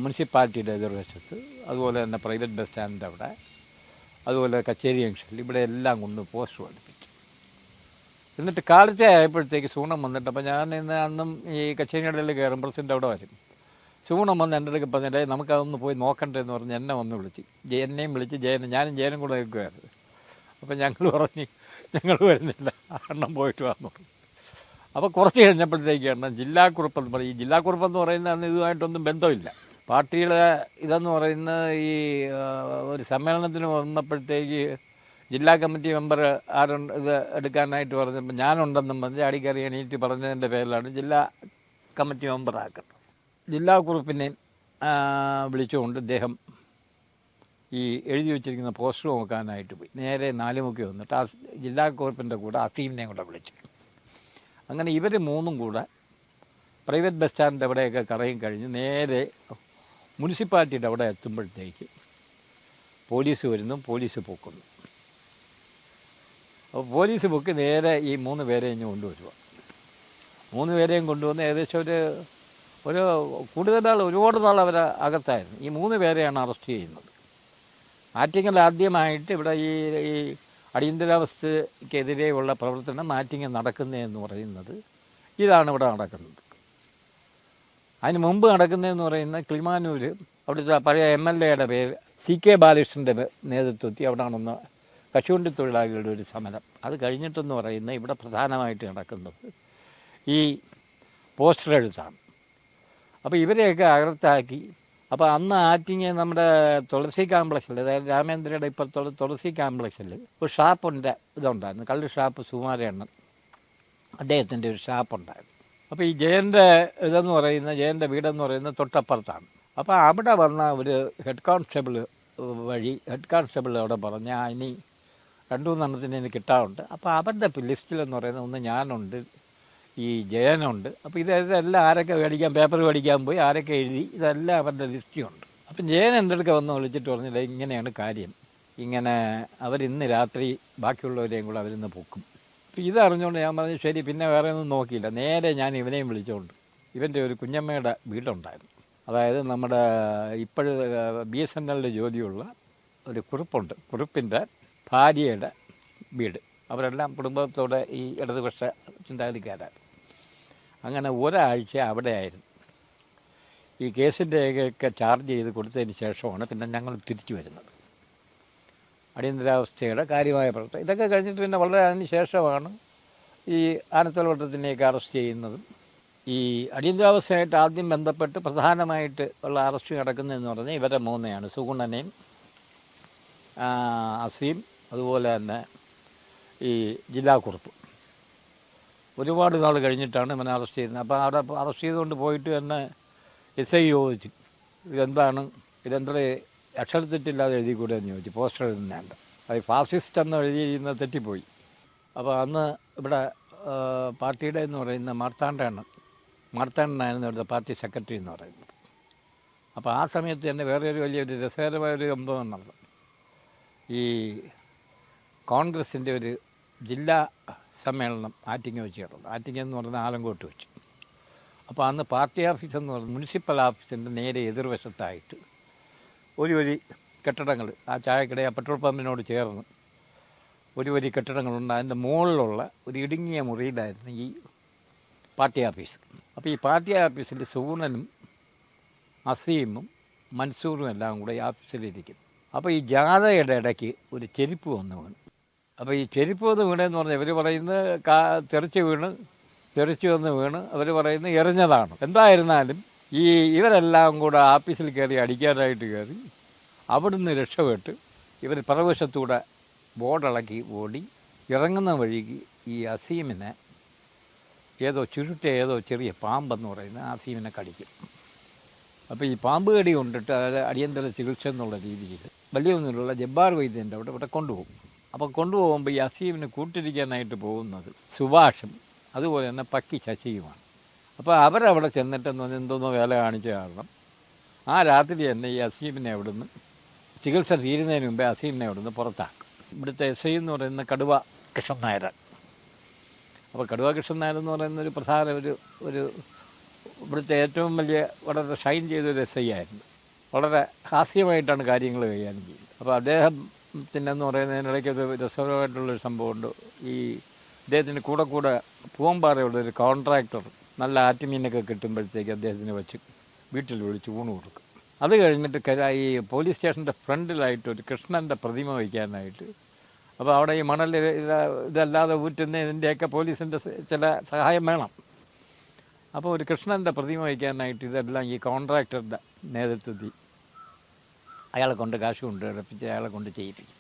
മുനിസിപ്പാലിറ്റിയുടെ എതിർവശത്ത്, അതുപോലെ തന്നെ പ്രൈവറ്റ് ബസ് സ്റ്റാൻഡിൻ്റെ അവിടെ, അതുപോലെ കച്ചേരി ജംഗ്ഷനിൽ ഇവിടെ എല്ലാം കൊണ്ട് പോസ്റ്റർ പഠിപ്പിച്ചു. എന്നിട്ട് കാലത്തെ ആയപ്പോഴത്തേക്ക് സൂണം വന്നിട്ട് അപ്പോൾ ഞാൻ അന്നും ഈ കച്ചേരിയുടെ കയറും പ്രസിഡൻ്റ് അവിടെ വരും. സൂണം വന്ന് എൻ്റെ അടുക്ക് പറഞ്ഞിട്ട് നമുക്കതൊന്ന് പോയി നോക്കണ്ടേ എന്ന് പറഞ്ഞ് എന്നെ വന്ന് വിളിച്ച്, എന്നെയും വിളിച്ച് ഞാനും ജയനും കൂടെ നിൽക്കുമായിരുന്നു. അപ്പം ഞങ്ങൾ പറഞ്ഞ് ഞങ്ങൾ വരുന്നില്ല, അണ്ണം പോയിട്ട് വന്നു. അപ്പോൾ കുറച്ച് കഴിഞ്ഞപ്പോഴത്തേക്കാണ് ജില്ലാക്കുറിപ്പെന്ന് പറയും. ഈ ജില്ലാക്കുറിപ്പെന്ന് പറയുന്നത് അന്ന് ഇതുമായിട്ടൊന്നും ബന്ധമില്ല. പാർട്ടിയുടെ ഇതെന്ന് പറയുന്നത് ഈ ഒരു സമ്മേളനത്തിന് വന്നപ്പോഴത്തേക്ക് ജില്ലാ കമ്മിറ്റി മെമ്പർ ആരുണ്ട് ഇത് എടുക്കാനായിട്ട് പറഞ്ഞപ്പോൾ ഞാനുണ്ടെന്നും പറഞ്ഞ് അടിക്കറി എണീറ്റ് പറഞ്ഞതിൻ്റെ പേരിലാണ് ജില്ലാ കമ്മിറ്റി മെമ്പറാക്കുന്നത്. ജില്ലാ കുറിപ്പിനെ വിളിച്ചുകൊണ്ട് ഇദ്ദേഹം ഈ എഴുതി വെച്ചിരിക്കുന്ന പോസ്റ്റർ നോക്കാനായിട്ട് പോയി. നേരെ 4 മുക്കി വന്നിട്ട് ആ ജില്ലാ കുറിപ്പിൻ്റെ കൂടെ അസീമിനെയും കൂടെ വിളിച്ചു. അങ്ങനെ ഇവർ 3 കൂടെ പ്രൈവറ്റ് ബസ് സ്റ്റാൻഡിൻ്റെ അവിടെയൊക്കെ കറയും കഴിഞ്ഞ് നേരെ മുനിസിപ്പാലിറ്റിയുടെ അവിടെ എത്തുമ്പോഴത്തേക്ക് പോലീസ് വരുന്നു, പോലീസ് പൊക്കുന്നു. അപ്പോൾ പോലീസ് പൊക്കി നേരെ ഈ 3 പേരെ ഇഞ്ഞ് കൊണ്ടുവരുക. 3 പേരെയും കൊണ്ടുവന്ന് ഏകദേശം ഒരു ഒരുപാട് നാൾ അവർ അകത്തായിരുന്നു. ഈ 3 പേരെയാണ് അറസ്റ്റ് ചെയ്യുന്നത്. ആറ്റിങ്ങൽ ആദ്യമായിട്ട് ഇവിടെ ഈ അടിയന്തരാവസ്ഥയ്ക്കെതിരെയുള്ള പ്രവർത്തനം ആറ്റിങ്ങൽ നടക്കുന്നതെന്ന് പറയുന്നത് ഇതാണ് ഇവിടെ നടക്കുന്നത്. അതിന് മുമ്പ് നടക്കുന്നതെന്ന് പറയുന്നത് കിളിമാനൂർ അവിടുത്തെ പഴയ MLA-യുടെ പേര് CK ബാലകൃഷ്ണൻ്റെ നേതൃത്വത്തിൽ അവിടെ നടന്ന കശുവണ്ടി തൊഴിലാളികളുടെ ഒരു സമരം. അത് കഴിഞ്ഞിട്ടെന്ന് പറയുന്നത് ഇവിടെ പ്രധാനമായിട്ട് നടക്കുന്നത് ഈ പോസ്റ്റർ എഴുത്താണ്. അപ്പോൾ ഇവരെയൊക്കെ അകത്താക്കി. അപ്പോൾ അന്ന് ആറ്റിങ്ങൽ നമ്മുടെ തുളസി കോംപ്ലക്സിൽ, അതായത് രാമേന്ദ്രയുടെ ഇപ്പുറത്തുള്ള തുളസി കോംപ്ലക്സിൽ ഒരു ഷാപ്പിൻ്റെ ഇതുണ്ടായിരുന്നു, കള്ള് ഷാപ്പ് സുമാരണ്ണൻ അദ്ദേഹത്തിൻ്റെ ഒരു ഷാപ്പുണ്ടായിരുന്നു. അപ്പോൾ ഈ ജയൻ്റെ ജയൻ്റെ വീടെന്ന് പറയുന്നത് തൊട്ടപ്പുറത്താണ്. അപ്പോൾ അവിടെ വന്ന ഒരു ഹെഡ് കോൺസ്റ്റബിൾ അവിടെ പറഞ്ഞ ഇനി 2-3 എണ്ണത്തിന് എനിക്ക് കിട്ടാറുണ്ട്. അപ്പോൾ അവരുടെ ലിസ്റ്റിലെന്ന് പറയുന്നത് ഒന്ന് ഞാനുണ്ട്, ഈ ജയനുണ്ട്. അപ്പോൾ ഇതെല്ലാം ആരൊക്കെ പേപ്പർ മേടിക്കാൻ പോയി ആരൊക്കെ എഴുതി ഇതെല്ലാം അവരുടെ ലിസ്റ്റിലുണ്ട്. അപ്പം ജയൻ എൻ്റെ അടുക്ക വന്ന് വിളിച്ചിട്ട് പറഞ്ഞില്ല, ഇങ്ങനെയാണ് കാര്യം, ഇങ്ങനെ അവരിന്ന് രാത്രി ബാക്കിയുള്ളവരെയും കൂടെ അവരിന്ന് പൊക്കും. അപ്പോൾ ഇതറിഞ്ഞുകൊണ്ട് ഞാൻ പറഞ്ഞു ശരി, പിന്നെ വേറെ ഒന്നും നോക്കിയില്ല. നേരെ ഞാൻ ഇവനെയും വിളിച്ചുകൊണ്ട് ഇവൻ്റെ ഒരു കുഞ്ഞമ്മയുടെ വീടുണ്ടായിരുന്നു, അതായത് നമ്മുടെ ഇപ്പോഴും BSNL ജോലിയുള്ള ഒരു കുറിപ്പുണ്ട്, കുറിപ്പിൻ്റെ ഭാര്യയുടെ വീട്. അവരെല്ലാം കുടുംബത്തോടെ ഈ ഇടതുപക്ഷ ചിന്താഗതിക്കാരാണ്. അങ്ങനെ ഒരാഴ്ച അവിടെ ആയിരുന്നു. ഈ കേസിൻ്റെയൊക്കെ ചാർജ് ചെയ്ത് കൊടുത്തതിന് ശേഷമാണ് പിന്നെ ഞങ്ങൾ തിരിച്ചു വരുന്നത്. അടിയന്തരാവസ്ഥയുടെ കാര്യമായ പ്രവർത്തനം ഇതൊക്കെ കഴിഞ്ഞിട്ട് പിന്നെ വളരെ അതിന് ശേഷമാണ് ഈ ആനത്തലവട്ടത്തിനെയൊക്കെ അറസ്റ്റ് ചെയ്യുന്നതും ഈ അടിയന്തരാവസ്ഥയായിട്ട് ആദ്യം ബന്ധപ്പെട്ട് പ്രധാനമായിട്ട് ഉള്ള അറസ്റ്റ് നടക്കുന്നതെന്ന് പറഞ്ഞാൽ ഇവരെ മൂന്നെയാണ്. സുഗുണനെയും അസീം, അതുപോലെ തന്നെ ഈ ജില്ലാ കുറുപ്പ്. ഒരുപാട് നാൾ കഴിഞ്ഞിട്ടാണ് ഇവനെ അറസ്റ്റ് ചെയ്യുന്നത്. അപ്പോൾ അവിടെ അറസ്റ്റ് ചെയ്തുകൊണ്ട് പോയിട്ട് തന്നെ SI ചോദിച്ചു, ഇതെന്താ അക്ഷരത്തെറ്റില്ലാതെ എഴുതി കൂടെ എന്ന് ചോദിച്ചു. പോസ്റ്റർ എഴുതുന്നുണ്ട്, അത് ഫാസിസ്റ്റ് എന്ന് എഴുതിയിരുന്നത് തെറ്റിപ്പോയി. അപ്പോൾ അന്ന് ഇവിടെ പാർട്ടിയുടെ എന്ന് പറയുന്ന മാർത്താണ്ഡനായിരുന്നു ഇവിടുത്തെ പാർട്ടി സെക്രട്ടറി എന്ന് പറയുന്നത്. അപ്പോൾ ആ സമയത്ത് തന്നെ വേറെ ഒരു വലിയൊരു രസകരമായൊരു സംഭവം നടന്നു. ഈ കോൺഗ്രസിൻ്റെ ഒരു ജില്ലാ സമ്മേളനം ആറ്റിങ്ങ വെച്ച് കിടന്നു. ആറ്റിങ്ങ എന്ന് പറയുന്നത് ആലങ്കോട്ട് വെച്ച്. അപ്പോൾ അന്ന് പാർട്ടി ഓഫീസെന്ന് പറയുന്നത് മുനിസിപ്പൽ ഓഫീസിൻ്റെ നേരെ എതിർവശത്തായിട്ട് ഒരു കെട്ടിടങ്ങൾ, ആ ചായക്കട, ആ പെട്രോൾ പമ്പിനോട് ചേർന്ന് ഒരു കെട്ടിടങ്ങളുണ്ട്. അതിൻ്റെ മുകളിലുള്ള ഒരു ഇടുങ്ങിയ മുറിയിലായിരുന്നു ഈ പാർട്ടി ഓഫീസ്. അപ്പോൾ ഈ പാർട്ടി ഓഫീസിൽ സൂണനും അസീമും മൻസൂറും എല്ലാം കൂടെ ഈ ഓഫീസിലിരിക്കും. അപ്പോൾ ഈ ജാഥയുടെ ഇടയ്ക്ക് ഒരു ചെരുപ്പ് വന്ന് വീണു. അപ്പോൾ ഈ ചെരുപ്പ് വന്ന് വീണെന്ന് പറഞ്ഞാൽ ഇവർ പറയുന്നത് തെറിച്ച് വന്ന് വീണ്, അവർ പറയുന്നത് എറിഞ്ഞതാണ്. എന്തായിരുന്നാലും ഇവരെല്ലാം കൂടെ ആഫീസിൽ കയറി അടിക്കാനായിട്ട് കയറി അവിടുന്ന് രക്ഷപ്പെട്ട് ഇവർ പിറവശത്തൂടെ ബോർഡിളക്കി ഓടി ഇറങ്ങുന്ന വഴിക്ക് ഈ അസീമിനെ ഏതോ ചെറിയ പാമ്പെന്ന് പറയുന്ന അസീമിനെ കടിക്കും. അപ്പോൾ ഈ പാമ്പ് കടി കൊണ്ടിട്ട് അതായത് അടിയന്തര ചികിത്സ എന്നുള്ള രീതിയിൽ വലിയ ഒന്നിലുള്ള ജബ്ബാർ വൈദ്യൻ്റെ ഇവിടെ കൊണ്ടുപോകും. അപ്പോൾ കൊണ്ടുപോകുമ്പോൾ ഈ അസീമിന് കൂട്ടിരിക്കാനായിട്ട് പോകുന്നത് സുഭാഷും അതുപോലെ തന്നെ പക്കി ശശിയുമാണ്. അപ്പോൾ അവരവിടെ ചെന്നിട്ടെന്ന് പറഞ്ഞാൽ എന്തോന്നോ വേല കാണിച്ച കാരണം ആ രാത്രി തന്നെ ഈ അസീമിനെ അവിടുന്ന് ചികിത്സ തീരുന്നതിന് മുമ്പേ അസീമിനെ അവിടുന്ന് പുറത്താക്കും. ഇവിടുത്തെ SI എന്ന് പറയുന്ന കടുവ കൃഷ്ണൻ നായർ. അപ്പോൾ കടുവ കൃഷ്ണൻ നായർ എന്ന് പറയുന്ന ഒരു പ്രധാന ഒരു ഇവിടുത്തെ ഏറ്റവും വലിയ വളരെ ഷൈൻ ചെയ്തൊരു SI ആയിരുന്നു. വളരെ ഹാസ്യമായിട്ടാണ് കാര്യങ്ങൾ കൈകാര്യം ചെയ്യുന്നത്. അപ്പോൾ അദ്ദേഹത്തിനെന്ന് പറയുന്നതിനിടയ്ക്ക് ഒരു രസകരമായിട്ടുള്ളൊരു സംഭവമുണ്ട്. അദ്ദേഹത്തിന് കൂടെ പൂവമ്പാറയുള്ളൊരു കോൺട്രാക്ടർ നല്ല ആറ്റുമീനൊക്കെ കിട്ടുമ്പോഴത്തേക്ക് അദ്ദേഹത്തിന് വെച്ച് വീട്ടിൽ വിളിച്ച് ഊണ് കൊടുക്കും. അത് കഴിഞ്ഞിട്ട് ഈ പോലീസ് സ്റ്റേഷൻ്റെ ഫ്രണ്ടിലായിട്ട് ഒരു കൃഷ്ണൻ്റെ പ്രതിമ വയ്ക്കാനായിട്ട്, അപ്പോൾ അവിടെ ഈ മണൽ ഇതല്ലാതെ ഊറ്റുന്നതിൻ്റെയൊക്കെ പോലീസിൻ്റെ ചില സഹായം വേണം. അപ്പോൾ ഒരു കൃഷ്ണൻ്റെ പ്രതിമ വയ്ക്കാനായിട്ട് ഇതെല്ലാം ഈ കോൺട്രാക്ടറുടെ നേതൃത്വത്തിൽ അയാളെ കൊണ്ട് കാശ് കൊണ്ട് ഇടപ്പിച്ച് അയാളെ കൊണ്ട് ചെയ്യിപ്പിക്കും.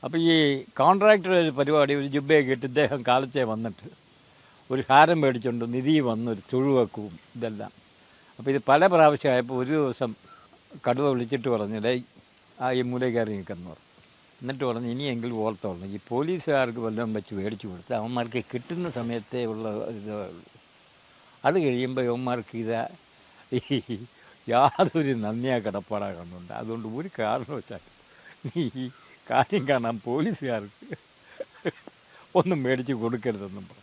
അപ്പോൾ ഈ കോൺട്രാക്ടറുടെ ഒരു പരിപാടി, ഒരു ജുബയൊക്കെ ഇട്ട് ഇദ്ദേഹം കാലത്തെ വന്നിട്ട് ഒരു ഹാരം മേടിച്ചുകൊണ്ട് നിധി വന്ന് ഒരു തൊഴുവെക്കും ഇതെല്ലാം. അപ്പോൾ ഇത് പല പ്രാവശ്യമായപ്പോൾ ഒരു ദിവസം കടുവ വിളിച്ചിട്ട് പറഞ്ഞു, ഈ മൂലക്കാരി നിൽക്കുന്നു പറഞ്ഞു. എന്നിട്ട് പറഞ്ഞു, ഇനിയെങ്കിലും ഓർത്തോളണം, ഈ പോലീസുകാർക്ക് വല്ലതും വെച്ച് മേടിച്ചു കൊടുത്ത് അവന്മാർക്ക് കിട്ടുന്ന സമയത്തേ ഉള്ള ഇതേ ഉള്ളൂ. അത് കഴിയുമ്പോൾ യവന്മാർക്ക് യാതൊരു നന്ദിയാ കടപ്പാടാ കണ്ടുണ്ട്. അതുകൊണ്ട് ഒരു കാരണവശാൽ ഈ കാര്യം കാണാൻ പോലീസുകാർക്ക് ഒന്നും മേടിച്ച് കൊടുക്കരുതെന്നും പറഞ്ഞു.